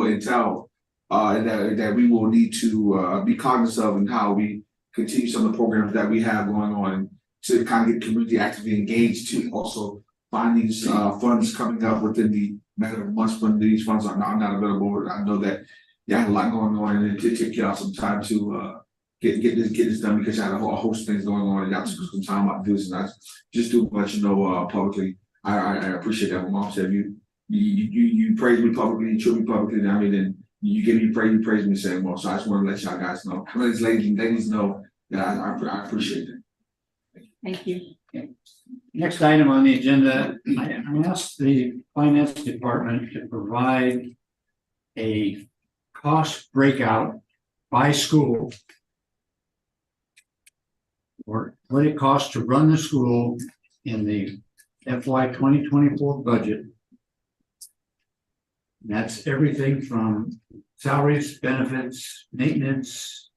entail, and that we will need to be cognizant of, and how we continue some of the programs that we have going on to kind of get community actively engaged, to also find these funds coming up within the matter of months when these funds are not available. I know that you had a lot going on, and it took you out some time to get this done, because you had a whole host of things going on, and you got some time out to do this. And I just do let you know publicly. I appreciate that. When Mom said you praise me publicly, you treat me publicly. I mean, and you give me praise, you praise me saying more. So I just want to let y'all guys know, let these ladies know that I appreciate it. Thank you. next item on the agenda, I asked the finance department to provide a cost breakout by school, or what it costs to run the school in the FY 2024 budget. And that's everything from salaries, benefits, maintenance,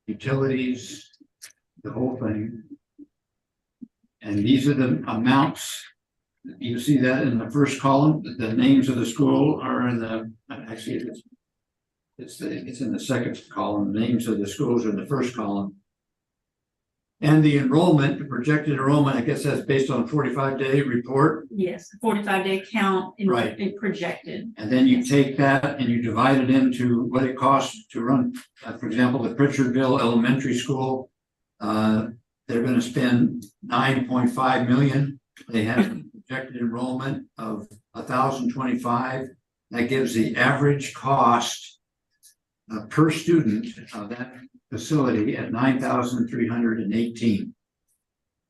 utilities, the whole thing. And these are the amounts. You see that in the first column. The names of the school are in the, actually it's in the second column. The names of the schools are in the first column. And the enrollment, the projected enrollment, I guess that's based on a 45-day report. Yes, 45-day count in, Right. in projected. And then you take that and you divide it into what it costs to run, for example, the Pritchardville Elementary School. They're going to spend $9.5 million. They have a projected enrollment of 1,025. That gives the average cost per student of that facility at $9,318.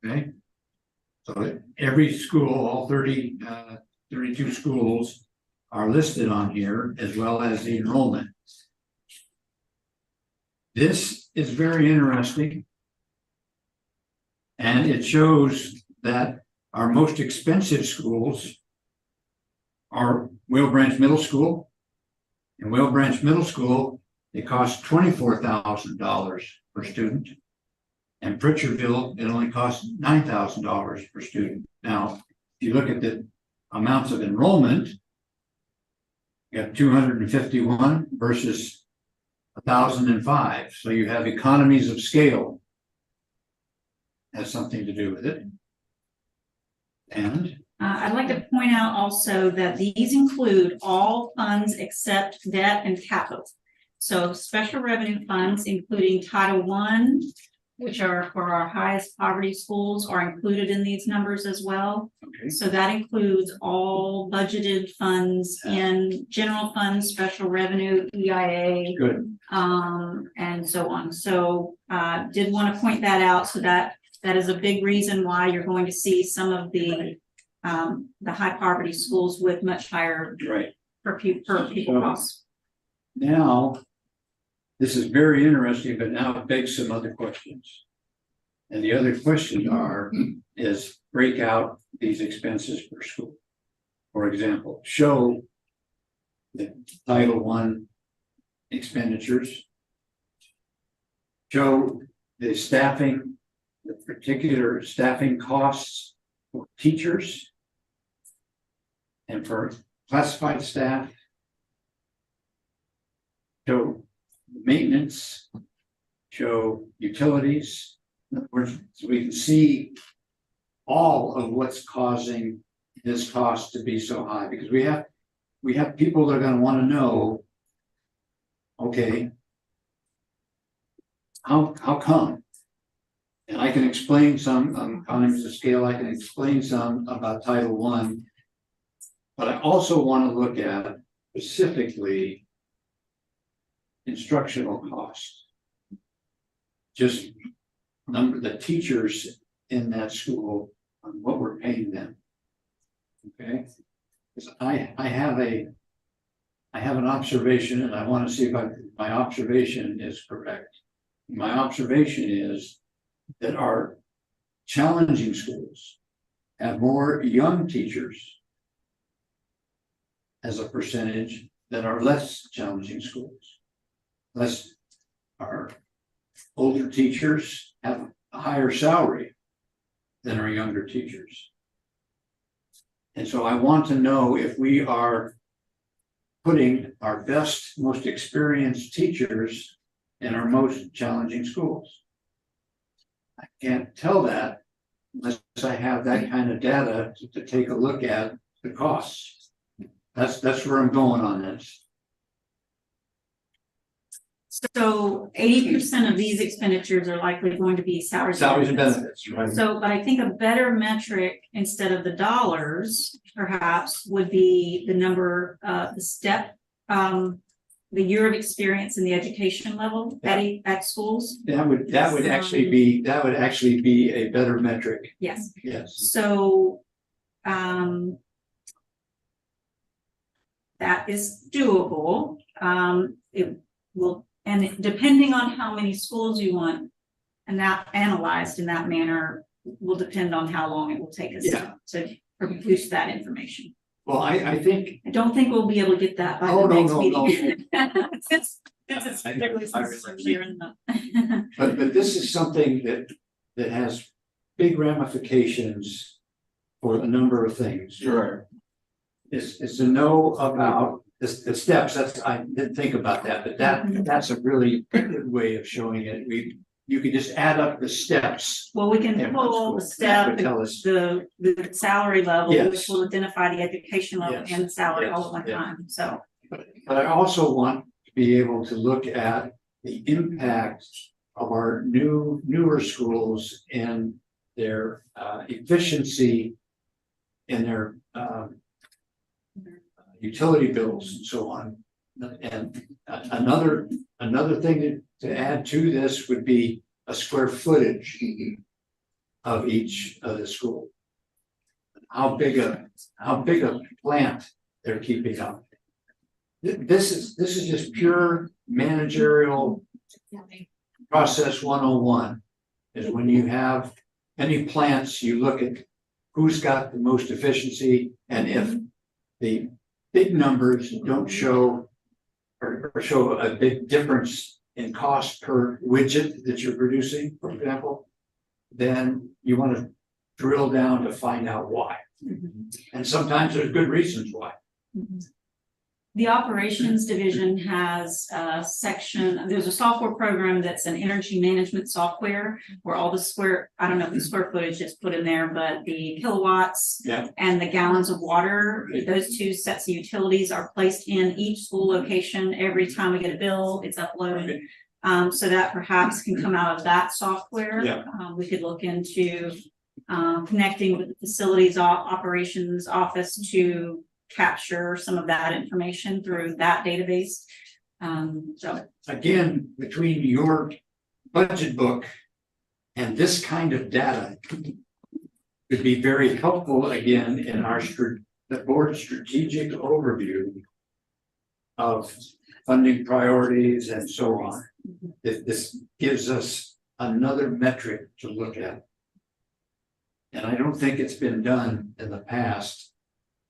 Okay, so every school, all 32 schools are listed on here, as well as the enrollment. This is very interesting, and it shows that our most expensive schools are Whale Branch Middle School. In Whale Branch Middle School, it costs $24,000 per student. And Pritchardville, it only costs $9,000 per student. Now, if you look at the amounts of enrollment, you have 251 versus 1,005. So you have economies of scale. Has something to do with it. And I'd like to point out also that these include all funds except debt and capital. So special revenue funds, including Title I, which are for our highest poverty schools, are included in these numbers as well. okay, So that includes all budgeted funds in general funds, special revenue, EIA, good. and so on. So did want to point that out, so that is a big reason why you're going to see some of the high poverty schools with much higher Right. per pupil costs. Now, this is very interesting, but now it begs some other questions. And the other questions is break out these expenses per school. For example, show the Title I expenditures. Show the staffing, the particular staffing costs for teachers and for classified staff. Show maintenance, show utilities, In other words, so we can see all of what's causing this cost to be so high, because we have people that are gonna wanna know, okay, how come? And I can explain some, economies of scale, I can explain some about Title I. But I also wanna look at specifically instructional costs. Just the teachers in that school, on what we're paying them. Okay, because I have an observation, and I want to see if my observation is correct. My observation is that our challenging schools have more young teachers as a percentage than our less challenging schools. Our older teachers have a higher salary than our younger teachers. And so I want to know if we are putting our best, most experienced teachers in our most challenging schools. I can't tell that unless I have that kind of data to take a look at the costs. That's where I'm going on this. So 80% of these expenditures are likely going to be salaries. Salaries and benefits, right? So, but I think a better metric instead of the dollars, perhaps, would be the number, the step, the year of experience in the education level at schools. That would actually be a better metric. Yes. Yes. So, that is doable. It will, and depending on how many schools you want and that analyzed in that manner will depend on how long it will take us to produce that information. Well, I think. I don't think we'll be able to get that by the next meeting. Since it's particularly since we're in the. But this is something that has big ramifications for a number of things. Sure. Is to know about the steps. I didn't think about that, but that's a really good way of showing it. You could just add up the steps. Well, we can pull the step, Tell us. the salary level, Yes. which will identify the education level Yes. and the salary Yes. all at one Yeah. time, so. But I also want to be able to look at the impact of our newer schools and their efficiency in their utility bills and so on. And another thing to add to this would be a square footage of each of the school. How big a plant they're keeping up. This is just pure managerial process 101. Is when you have any plants, you look at who's got the most efficiency, and if the big numbers don't show or show a big difference in cost per widget that you're producing, for example, then you want to drill down to find out why. And sometimes there's good reasons why. The operations division has a section, there's a software program that's an energy management software where all the I don't know if the square footage is put in there, but the kilowatts and the gallons of water, those two sets of utilities are placed in each school location. Every time we get a bill, it's uploaded. So that perhaps can come out of that software. We could look into connecting with the facilities operations office to capture some of that information through that database. So again, between your budget book and this kind of data could be very helpful again in the board's strategic overview of funding priorities and so on. This gives us another metric to look at. And I don't think it's been done in the past.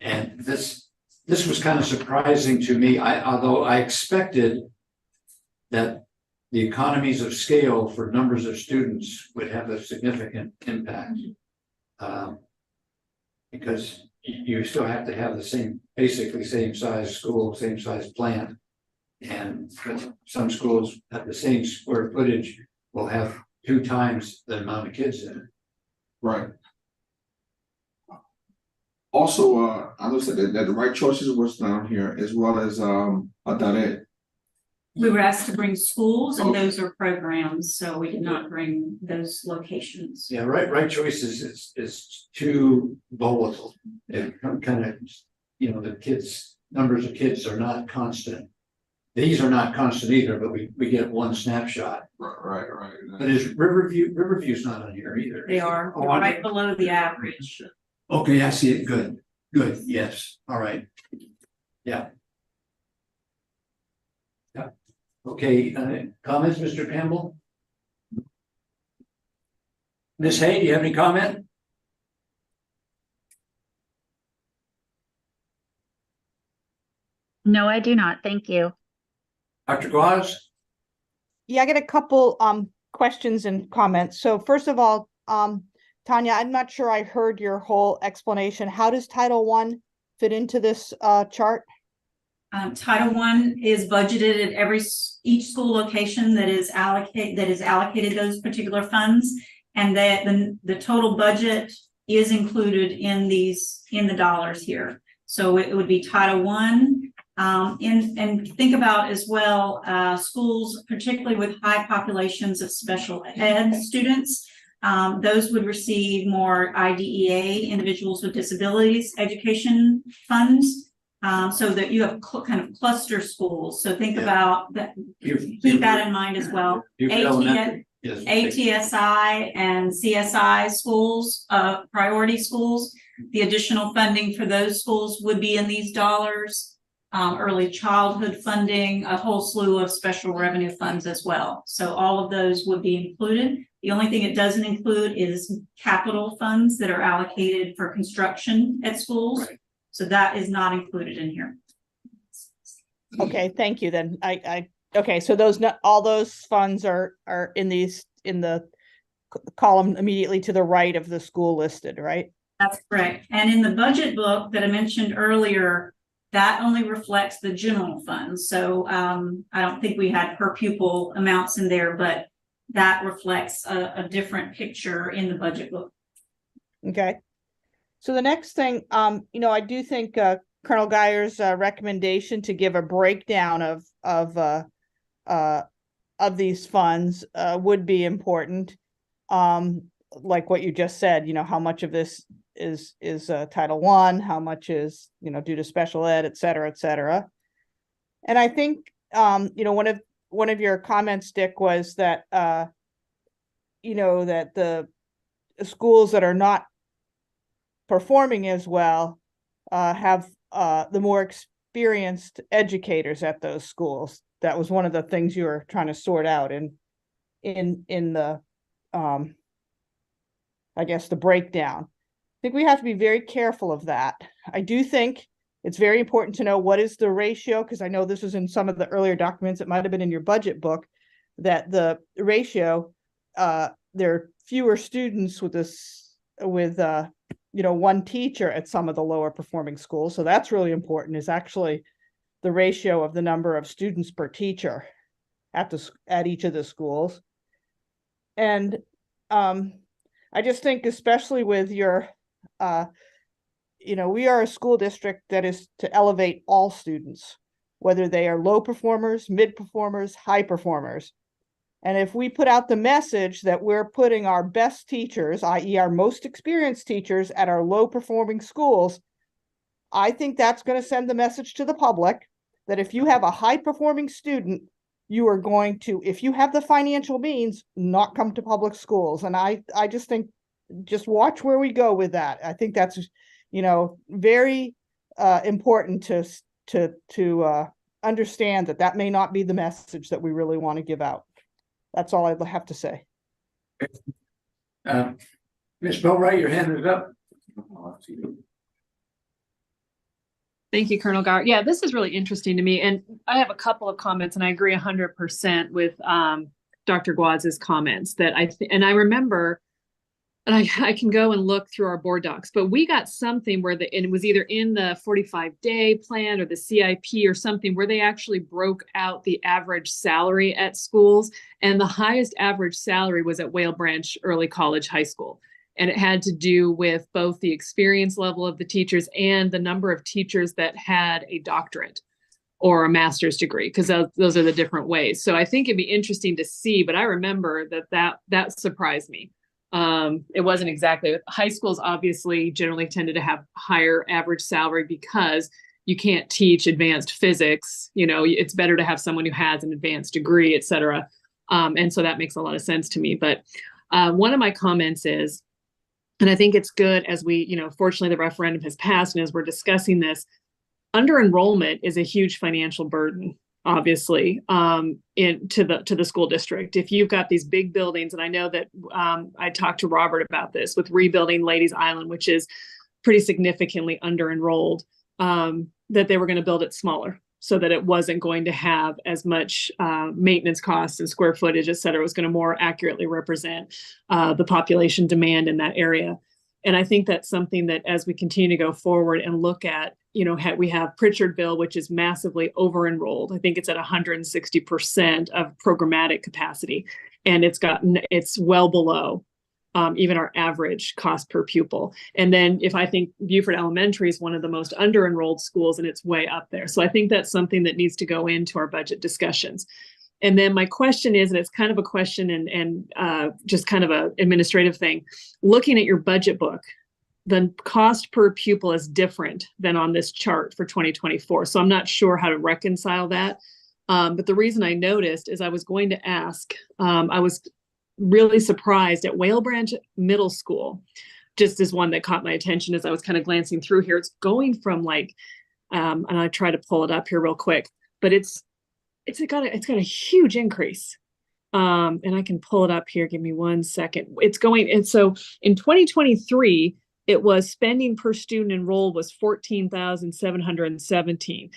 And this was kind of surprising to me, although I expected that the economies of scale for numbers of students would have a significant impact. Because you still have to have the basically same size school, same size plant. And some schools at the same square footage will have 2 times the amount of kids in it. Right. Also, I noticed that the right choices was down here as well as Adaret. We were asked to bring schools and Okay. those are programs, so we did not bring those locations. Yeah, right choices is too volatile. It kind of, you know, the kids, numbers of kids are not constant. These are not constant either, but we get one snapshot. Right. But is Riverview's not on here either? They are Oh, on right it. below the average. Okay, I see it. Good, yes, all right. Yeah. Yeah, okay, comments, Mr. Campbell? Ms. Hay, do you have any comment? No, I do not. Thank you. Dr. Claus? Yeah, I got a couple questions and comments. So first of all, Tanya, I'm not sure I heard your whole explanation. How does Title I fit into this chart? Title I is budgeted at each school location that is allocated those particular funds, and that the total budget is included in the dollars here. So it would be Title I. And think about as well, schools, particularly with high populations of special ed students, those would receive more IDEA, individuals with disabilities education funds. So that you have kind of cluster schools. So think about that, keep that in mind as well. ATSI and CSI schools, priority schools, the additional funding for those schools would be in these dollars. Early childhood funding, a whole slew of special revenue funds as well. So all of those would be included. The only thing it doesn't include is capital funds that are allocated for construction at schools. Right. So that is not included in here. Okay, thank you. Then okay, so all those funds are in the column immediately to the right of the school listed, right? That's correct. And in the budget book that I mentioned earlier, that only reflects the general funds. So I don't think we had per pupil amounts in there, but that reflects a different picture in the budget book. Okay. So the next thing, you know, I do think Colonel Geyer's recommendation to give a breakdown of these funds would be important. Like what you just said, you know, how much of this is Title I, how much is, you know, due to special ed, et cetera, et cetera. And I think, you know, one of your comments, Dick, was that, you know, that the schools that are not performing as well have the more experienced educators at those schools. That was one of the things you were trying to sort out in the I guess the breakdown. I think we have to be very careful of that. I do think it's very important to know what is the ratio, because I know this was in some of the earlier documents. It might have been in your budget book, that the ratio, there are fewer students with you know, one teacher at some of the lower performing schools. So that's really important, is actually the ratio of the number of students per teacher at each of the schools. And I just think, especially with your, you know, we are a school district that is to elevate all students, whether they are low performers, mid performers, high performers. And if we put out the message that we're putting our best teachers, i.e. our most experienced teachers, at our low performing schools, I think that's going to send the message to the public that if you have a high performing student, you are going to, if you have the financial means, not come to public schools. And I just think, just watch where we go with that. I think that's, you know, very important to understand that may not be the message that we really want to give out. That's all I have to say. Ms. Boatwright, your hand is up. Thank you, Colonel Geyer. Yeah, this is really interesting to me. And I have a couple of comments, and I agree 100% with Dr. Guaz's comments that and I remember and I can go and look through our board docs, but we got something where and it was either in the 45-day plan or the CIP or something where they actually broke out the average salary at schools. And the highest average salary was at Whale Branch Early College High School. And it had to do with both the experience level of the teachers and the number of teachers that had a doctorate or a master's degree, because those are the different ways. So I think it'd be interesting to see, but I remember that surprised me. It wasn't exactly, high schools obviously generally tended to have higher average salary because you can't teach advanced physics. You know, it's better to have someone who has an advanced degree, et cetera. And so that makes a lot of sense to me. But one of my comments is, and I think it's good as we, you know, fortunately the referendum has passed, and as we're discussing this, under enrollment is a huge financial burden, obviously, to the school district. If you've got these big buildings, and I know that I talked to Robert about this with rebuilding Ladies Island, which is pretty significantly under enrolled, that they were going to build it smaller so that it wasn't going to have as much maintenance costs and square footage, et cetera. It was going to more accurately represent the population demand in that area. And I think that's something that as we continue to go forward and look at, you know, we have Pritchardville, which is massively over enrolled. I think it's at 160% of programmatic capacity. And it's well below even our average cost per pupil. And then if I think Beaufort Elementary is one of the most under enrolled schools, and it's way up there. So I think that's something that needs to go into our budget discussions. And then my question is, and it's kind of a question and just kind of an administrative thing, looking at your budget book, the cost per pupil is different than on this chart for 2024. So I'm not sure how to reconcile that. But the reason I noticed is I was going to ask, I was really surprised at Whale Branch Middle School, just as one that caught my attention as I was kind of glancing through here. It's going from like, and I try to pull it up here real quick, but it's got a huge increase. And I can pull it up here. Give me 1 second. It's going, and so in 2023, it was spending per student enrolled was 14,717.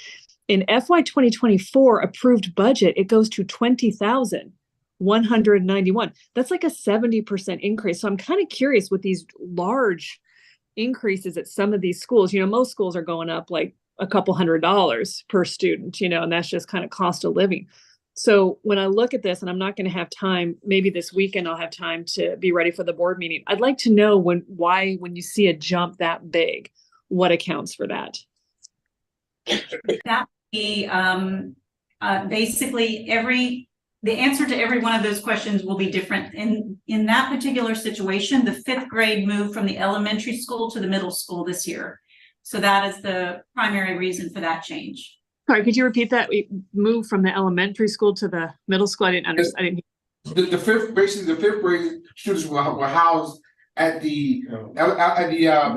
In FY 2024 approved budget, it goes to 20,191. That's like a 70% increase. So I'm kind of curious with these large increases at some of these schools. You know, most schools are going up like a couple $100 per student, you know, and that's just kind of cost of living. So when I look at this, and I'm not going to have time, maybe this weekend I'll have time to be ready for the board meeting. I'd like to know when you see a jump that big, what accounts for that? That would be basically the answer to every one of those questions will be different. In that particular situation, the 5th grade moved from the elementary school to the middle school this year. So that is the primary reason for that change. Sorry, could you repeat that? We moved from the elementary school to the middle school. I didn't understand. The fifth grade students were housed at the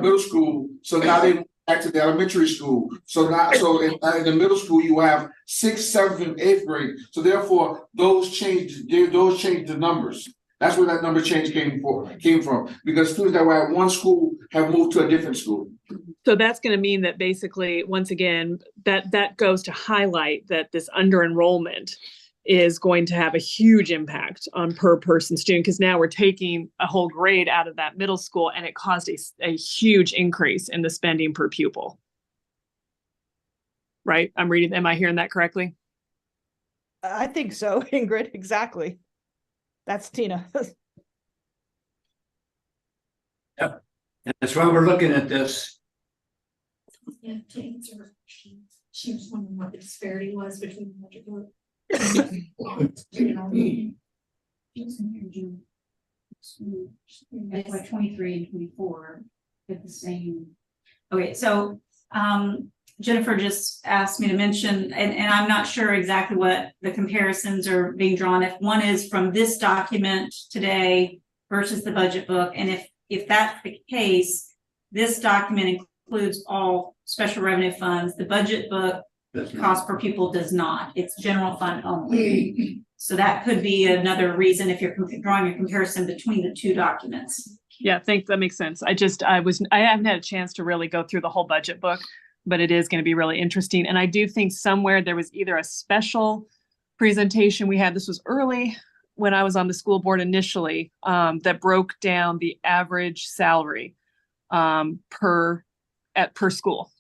middle school. So now they moved back to the elementary school. So in the middle school you have 6th, 7th, and 8th grade. So therefore those changed the numbers. That's where that number change came from, because students that were at one school have moved to a different school. So that's going to mean that basically, once again, that goes to highlight that this under enrollment is going to have a huge impact on per person student, because now we're taking a whole grade out of that middle school, and it caused a huge increase in the spending per pupil. Right? Am I hearing that correctly? I think so, Ingrid, exactly. That's Tina. Yep. That's why we're looking at this. Yeah, to answer her question, she was wondering what the disparity was between the budget book. FY 23 and 24 at the same. Okay, so Jennifer just asked me to mention, and I'm not sure exactly what the comparisons are being drawn. If one is from this document today versus the budget book, and if that's the case, this document includes all special revenue funds. The budget book cost per pupil does not. It's general fund only. So that could be another reason if you're drawing a comparison between the two documents. Yeah, I think that makes sense. I haven't had a chance to really go through the whole budget book, but it is going to be really interesting. And I do think somewhere there was either a special presentation we had, this was early when I was on the school board initially, that broke down the average salary per school.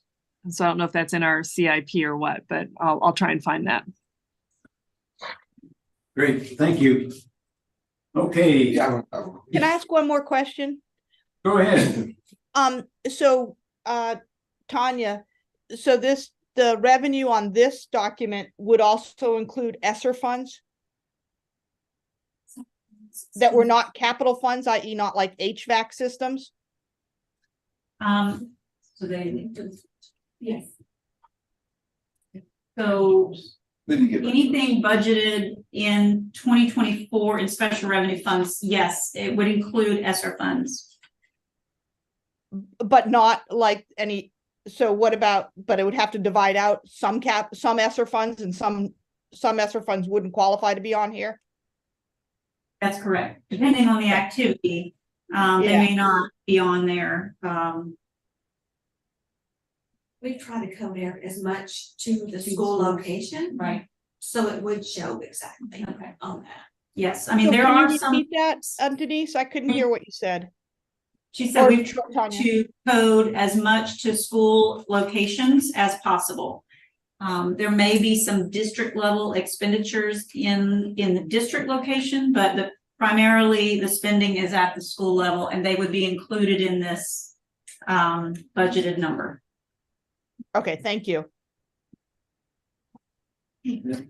And so I don't know if that's in our CIP or what, but I'll try and find that. Great, thank you. Okay, Yeah. Can I ask one more question? go ahead. So, Tanya, so the revenue on this document would also include ESSER funds that were not capital funds, i.e. not like HVAC systems? So yes. So Then you get. anything budgeted in 2024 in special revenue funds, yes, it would include ESSER funds. But not like any, so what about, but it would have to divide out some ESSER funds and some ESSER funds wouldn't qualify to be on here? That's correct. Depending on the activity, they may not be on there. We try to code out as much to the school location. Right. So it would show exactly Okay. on that. Yes, I mean, So there can you are some, repeat that, Denise? I couldn't hear what you said. she said Or we've tried Tanya. to code as much to school locations as possible. There may be some district level expenditures in the district location, but primarily the spending is at the school level and they would be included in this budgeted number. Okay, thank you. As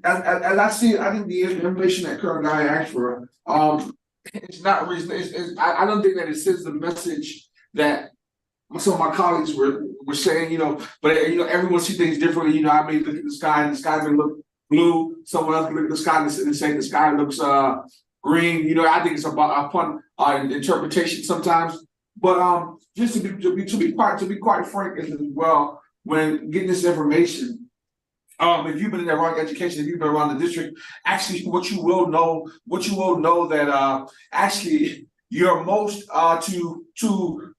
I see it, I think the information that Colonel Guy asked for, it's not reason, I don't think that it sends the message that some of my colleagues were saying, but everyone sees things differently. I may look at the sky and the sky may look blue. Someone else can look at the sky and say the sky looks green. I think it's upon interpretation sometimes. But just to be quite frank as well, when getting this information, if you've been in the wrong education, if you've been around the district, actually what you will know that actually you're most to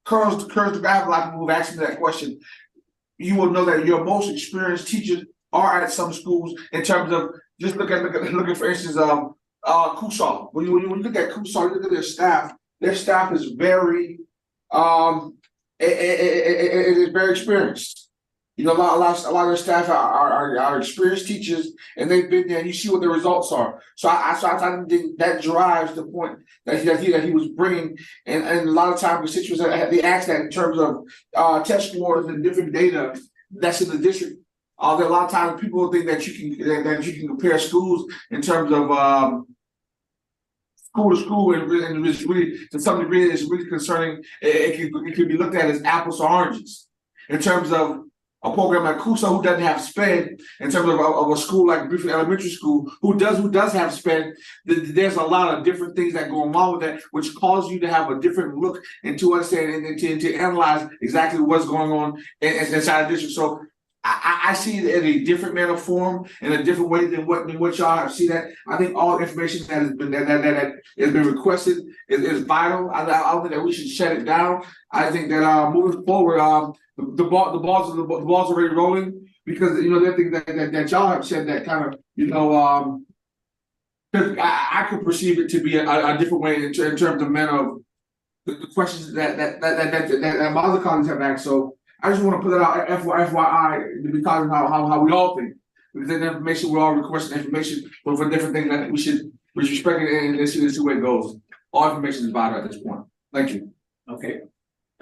curls the guy, a lot of people who've asked me that question. You will know that your most experienced teachers are at some schools in terms of just looking for instance Kusal. When you look at Kusal, you look at their staff. Their staff is very it is very experienced. A lot of their staff are experienced teachers, and they've been there. And you see what the results are. So I think that drives the point that he was bringing. And a lot of times the teachers they ask that in terms of test scores and different data that's in the district. There are a lot of times people think that you can compare schools in terms of school to school, and it's really to some degree it's really concerning. It can be looked at as apples to oranges in terms of a program like Kusa who doesn't have spend, in terms of a school like Beaufort Elementary School who does have spend. There's a lot of different things that go along with that, which cause you to have a different look and to understand and to analyze exactly what's going on inside the district. So I see it in a different manner form, in a different way than what y'all have seen that. I think all information that has been requested is vital. I don't think that we should shut it down. I think that moving forward, the ball's already rolling, because the thing that y'all have said that kind of I could perceive it to be a different way in terms of manner of the questions that my other colleagues have asked. So I just want to put that out FYI, because of how we all think. Because the information, we're all requesting information, but for different things, I think we should respect it and see the way it goes. All information is vital at this point. Thank you. Okay.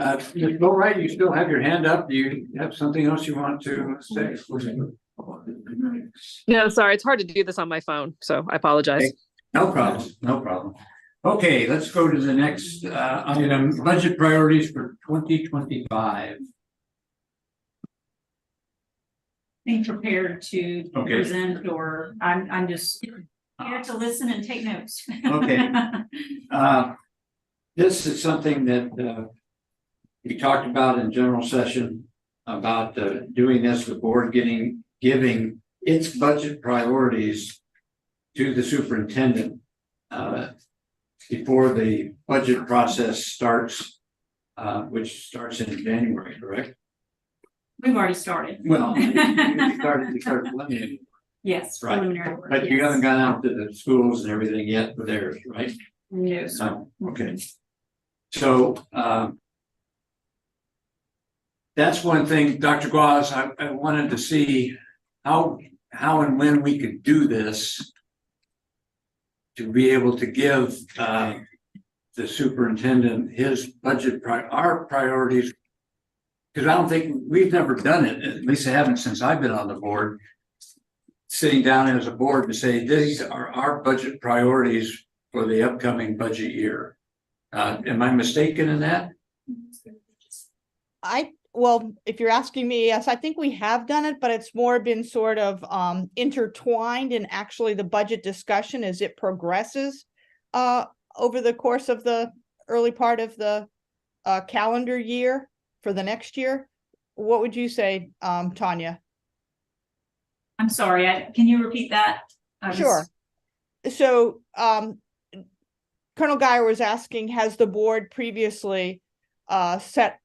Ms. Boatwright, you still have your hand up. Do you have something else you want to say? No, sorry, it's hard to do this on my phone, so I apologize. Okay. No problem. Okay, let's go to the next item, budget priorities for 2025. Being prepared to Okay. present, or I'm just here to listen and take notes. Okay. This is something that we talked about in general session about doing this, the board giving its budget priorities to the superintendent before the budget process starts, which starts in January, correct? We've already started. Well, we started eliminating. Yes, Right. preliminary work, But you yes. haven't gone out to the schools and everything yet with theirs, right? No, sir. Oh, okay. So, that's one thing, Dr. Gauze, I wanted to see how and when we could do this to be able to give, the superintendent his budget, our priorities. Because I don't think, we've never done it, at least I haven't since I've been on the board. Sitting down as a board to say, these are our budget priorities for the upcoming budget year. Am I mistaken in that? Well, if you're asking me, yes, I think we have done it, but it's more been sort of intertwined in actually the budget discussion as it progresses over the course of the early part of the calendar year for the next year. What would you say, Tanya? I'm sorry, can you repeat that? Sure. So Colonel Geyer was asking, has the board previously set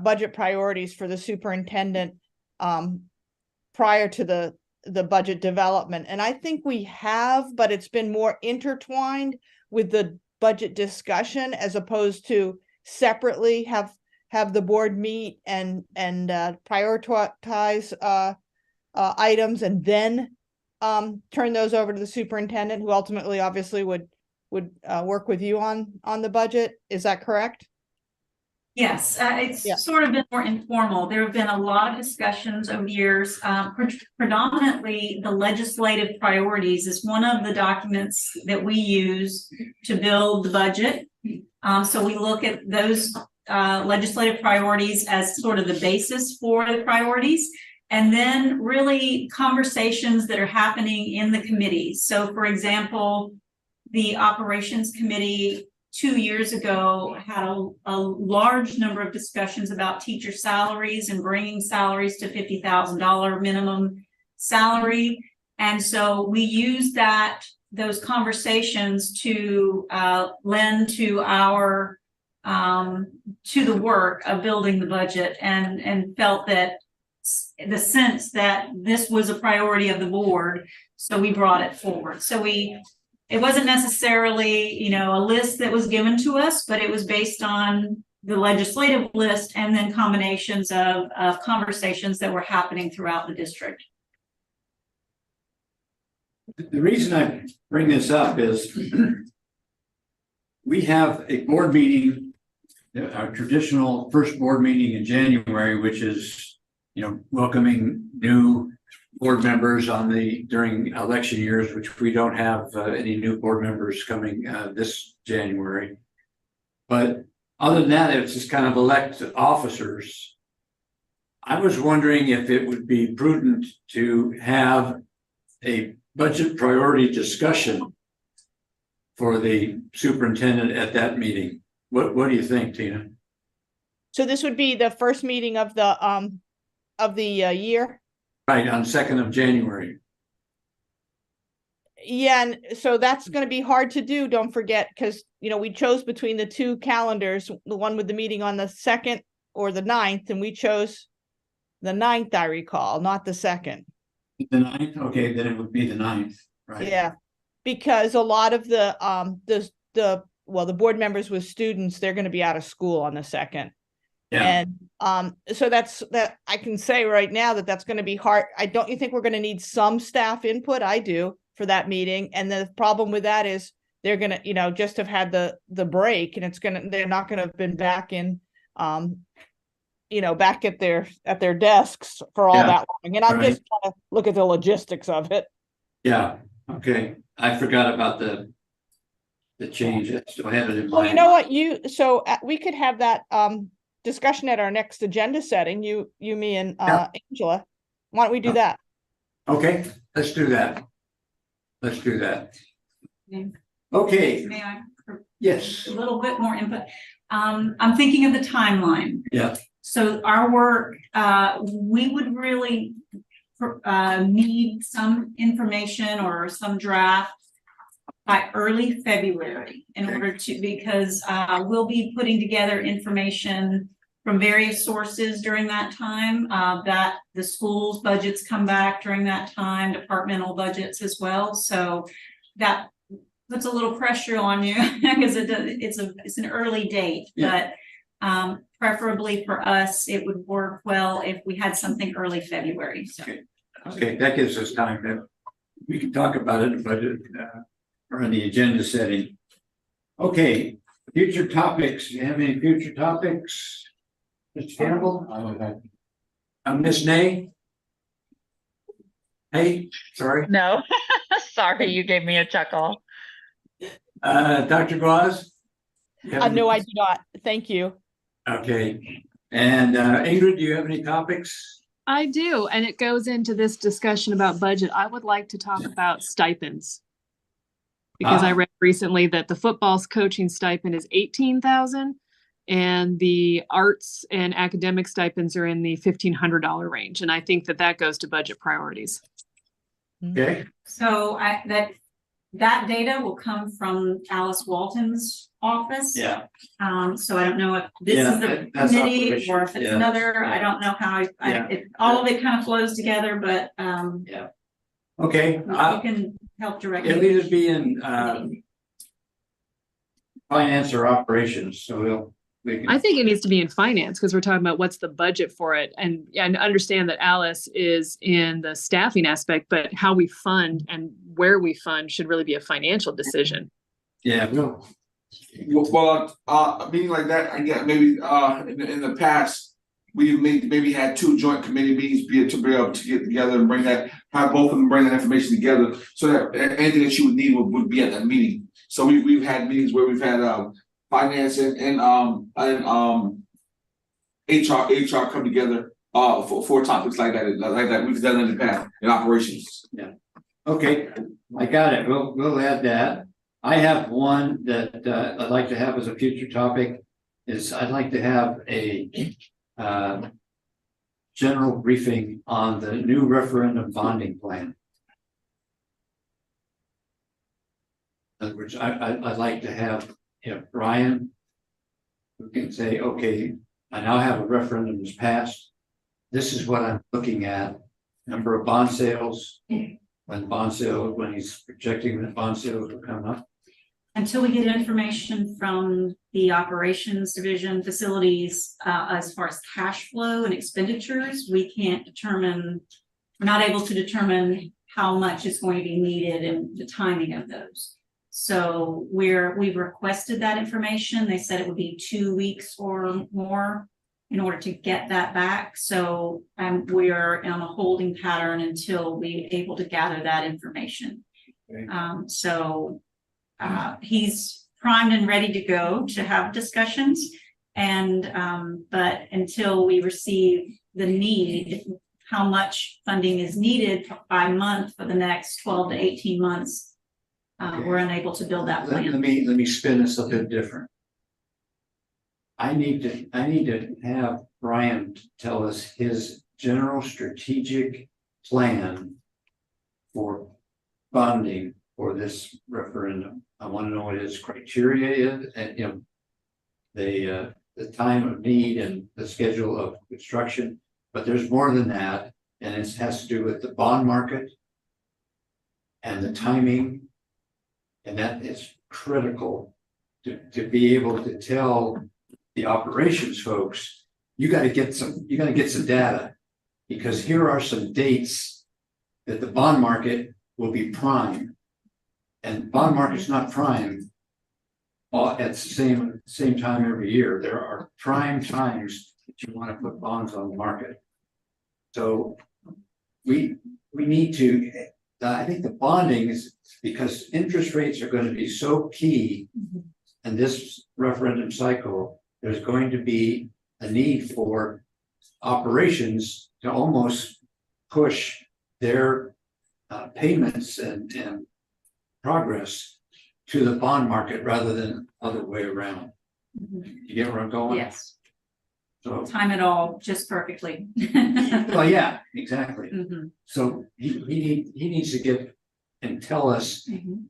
budget priorities for the superintendent prior to the budget development? And I think we have, but it's been more intertwined with the budget discussion as opposed to separately have the board meet and prioritize items and then turn those over to the superintendent, who ultimately obviously would work with you on the budget. Is that correct? Yes, it's Yeah. sort of been more informal. There have been a lot of discussions over the years. Predominantly, the legislative priorities is one of the documents that we use to build the budget. So we look at those legislative priorities as sort of the basis for the priorities. And then really conversations that are happening in the committees. So for example, the operations committee 2 years ago had a large number of discussions about teacher salaries and bringing salaries to $50,000 minimum salary. And so we use those conversations to lend to our to the work of building the budget, and felt that the sense that this was a priority of the board, so we brought it forward. So it wasn't necessarily, a list that was given to us, but it was based on the legislative list and then combinations of conversations that were happening throughout the district. The reason I bring this up is we have a board meeting, our traditional first board meeting in January, which is, welcoming new board members during election years, which we don't have any new board members coming this January. But other than that, it's just kind of elect officers. I was wondering if it would be prudent to have a budget priority discussion for the superintendent at that meeting. What do you think, Tina? So this would be the first meeting of the year? Right, on 2nd of January. Yeah, and so that's going to be hard to do, don't forget, because we chose between the two calendars, the one with the meeting on the 2nd or the 9th, and we chose the 9th, I recall, not the 2nd. The 9th? Okay, then it would be the 9th, right? Yeah, because a lot of the board members with students, they're going to be out of school on the 2nd. Yeah. And so that I can say right now that's going to be hard. Don't you think we're going to need some staff input? I do, for that meeting. And the problem with that is they're going to, just have had the break, and they're not going to have been back in, back at their desks for all that long. And I'm just trying to look at the logistics of it. Yeah. Okay. I forgot about the change. I still have it in Well, mind. you know what, we could have that discussion at our next agenda setting, you, me, and Angela. Why don't we do that? Okay, let's do that. Okay. May I? Yes. A little bit more input. I'm thinking of the timeline. Yeah. So our work, we would really need some information or some draft by early February in order to, because we'll be putting together information from various sources during that time, that the school's budgets come back during that time, departmental budgets as well. So that puts a little pressure on you because it's an early date, Yeah. but preferably for us, it would work well if we had something early February. So. Okay, that gives us time to, we can talk about it, but or in the agenda setting. Okay, future topics. Do you have any future topics? Mr. Campbell? Miss Nay? Hey, sorry. No, sorry, you gave me a chuckle. Dr. Gloss? No, I do not. Thank you. Okay, and Ingrid, do you have any topics? I do, and it goes into this discussion about budget. I would like to talk about stipends. Because I read recently that the football's coaching stipend is 18,000 and the arts and academic stipends are in the $1,500 range. And I think that goes to budget priorities. Okay. So that data will come from Alice Walton's office. Yeah. So I don't know if this Yeah, is the that's committee operations. or if it's Yeah. another, I don't know how, all of it kind of flows together, but, Okay, you can help direct. it'll either be in finance or operations, so we can. I think it needs to be in finance because we're talking about what's the budget for it. And understand that Alice is in the staffing aspect, but how we fund and where we fund should really be a financial decision. Yeah, no. Well, a meeting like that, I get maybe in the past, we maybe had 2 joint committee meetings to be able to get together and have both of them bring that information together so that anything that you would need would be at that meeting. So we've had meetings where we've had finance and HR come together for topics like that. We've done in the past in operations. Yeah. Okay, I got it. We'll add that. I have one that I'd like to have as a future topic is I'd like to have a general briefing on the new referendum bonding plan. In other words, I'd like to have Brian who can say, okay, I now have a referendum that's passed. This is what I'm looking at. Number of bond sales, when he's projecting that bond sales will come up. Until we get information from the operations division facilities, as far as cash flow and expenditures, we're not able to determine how much is going to be needed and the timing of those. So we've requested that information. They said it would be 2 weeks or more in order to get that back. So we are in a holding pattern until we're able to gather that information. Okay. He's primed and ready to go to have discussions, and but until we receive the need, how much funding is needed by month for the next 12 to 18 months, we're unable to build that plan. Let me spin this a bit different. I need to have Brian tell us his general strategic plan for bonding for this referendum. I want to know what his criteria is and the time of need and the schedule of construction. But there's more than that, and it has to do with the bond market and the timing, and that is critical to be able to tell the operations folks, you got to get some data, because here are some dates that the bond market will be prime. And bond market's not prime at the same time every year. There are prime times that you want to put bonds on the market. So we need to, I think the bonding is because interest rates are going to be so key in this referendum cycle. There's going to be a need for operations to almost push their payments and progress to the bond market rather than other way around. You get where I'm going? Yes. So Time it all just perfectly. well, yeah, exactly. Mhm. So he needs to get and tell us Mhm.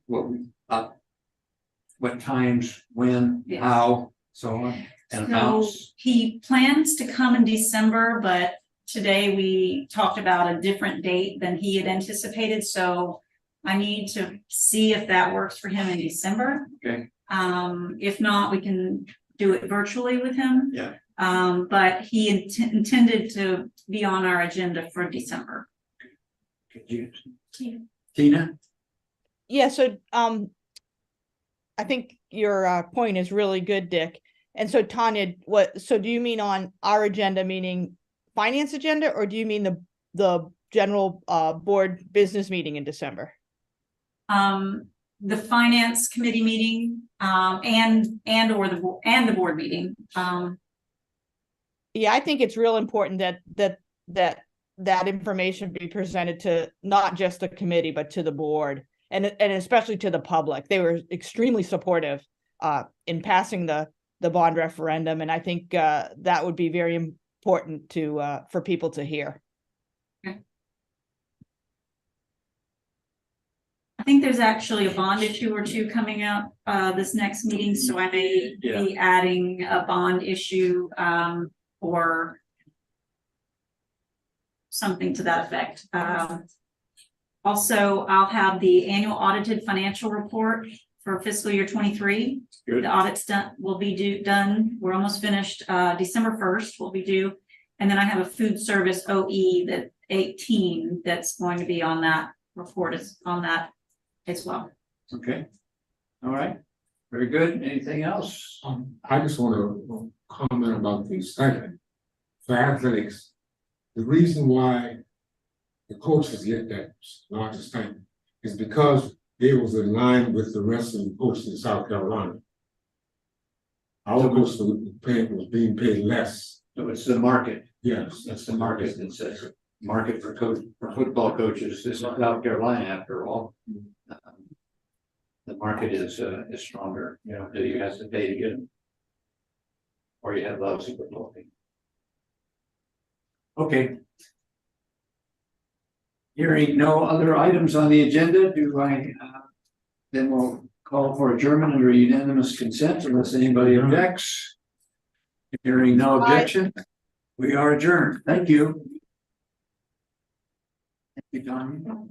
what times, when, Yes. how, so on. And So amounts? he plans to come in December, but today we talked about a different date than he had anticipated, so I need to see if that works for him in December. Okay. If not, we can do it virtually with him. Yeah. But he intended to be on our agenda for December. Could you- Tina? Yeah, so, I think your point is really good, Dick. And so Tanya, so do you mean on our agenda, meaning finance agenda, or do you mean the general, board business meeting in December? The finance committee meeting, and or the board meeting. Yeah, I think it's real important that information be presented to not just the committee, but to the board and especially to the public. They were extremely supportive in passing the bond referendum, and I think that would be very important for people to hear. I think there's actually a bond issue or two coming out this next meeting, so I may be adding a bond issue or something to that effect. Also, I'll have the annual audited financial report for fiscal year 23. The audit's will be done. We're almost finished. December 1st will be due. And then I have a food service OE that 18 that's going to be on that report as well. Okay. All right. Very good. Anything else? I just want to comment about the stipend for athletics. The reason why the coaches get that larger stipend is because they was in line with the rest of the coaches in South Carolina. Our coaches was being paid less. So it's the market. Yes, That's the market. It says market for football coaches. This is South Carolina after all. The market is stronger, you know, you have to pay to get them. Or you have lousy football team. Okay. Hearing no other items on the agenda, then we'll call for adjournment under unanimous consent unless anybody objects. Hearing no objection, we are adjourned. Thank you. Thank you, Don.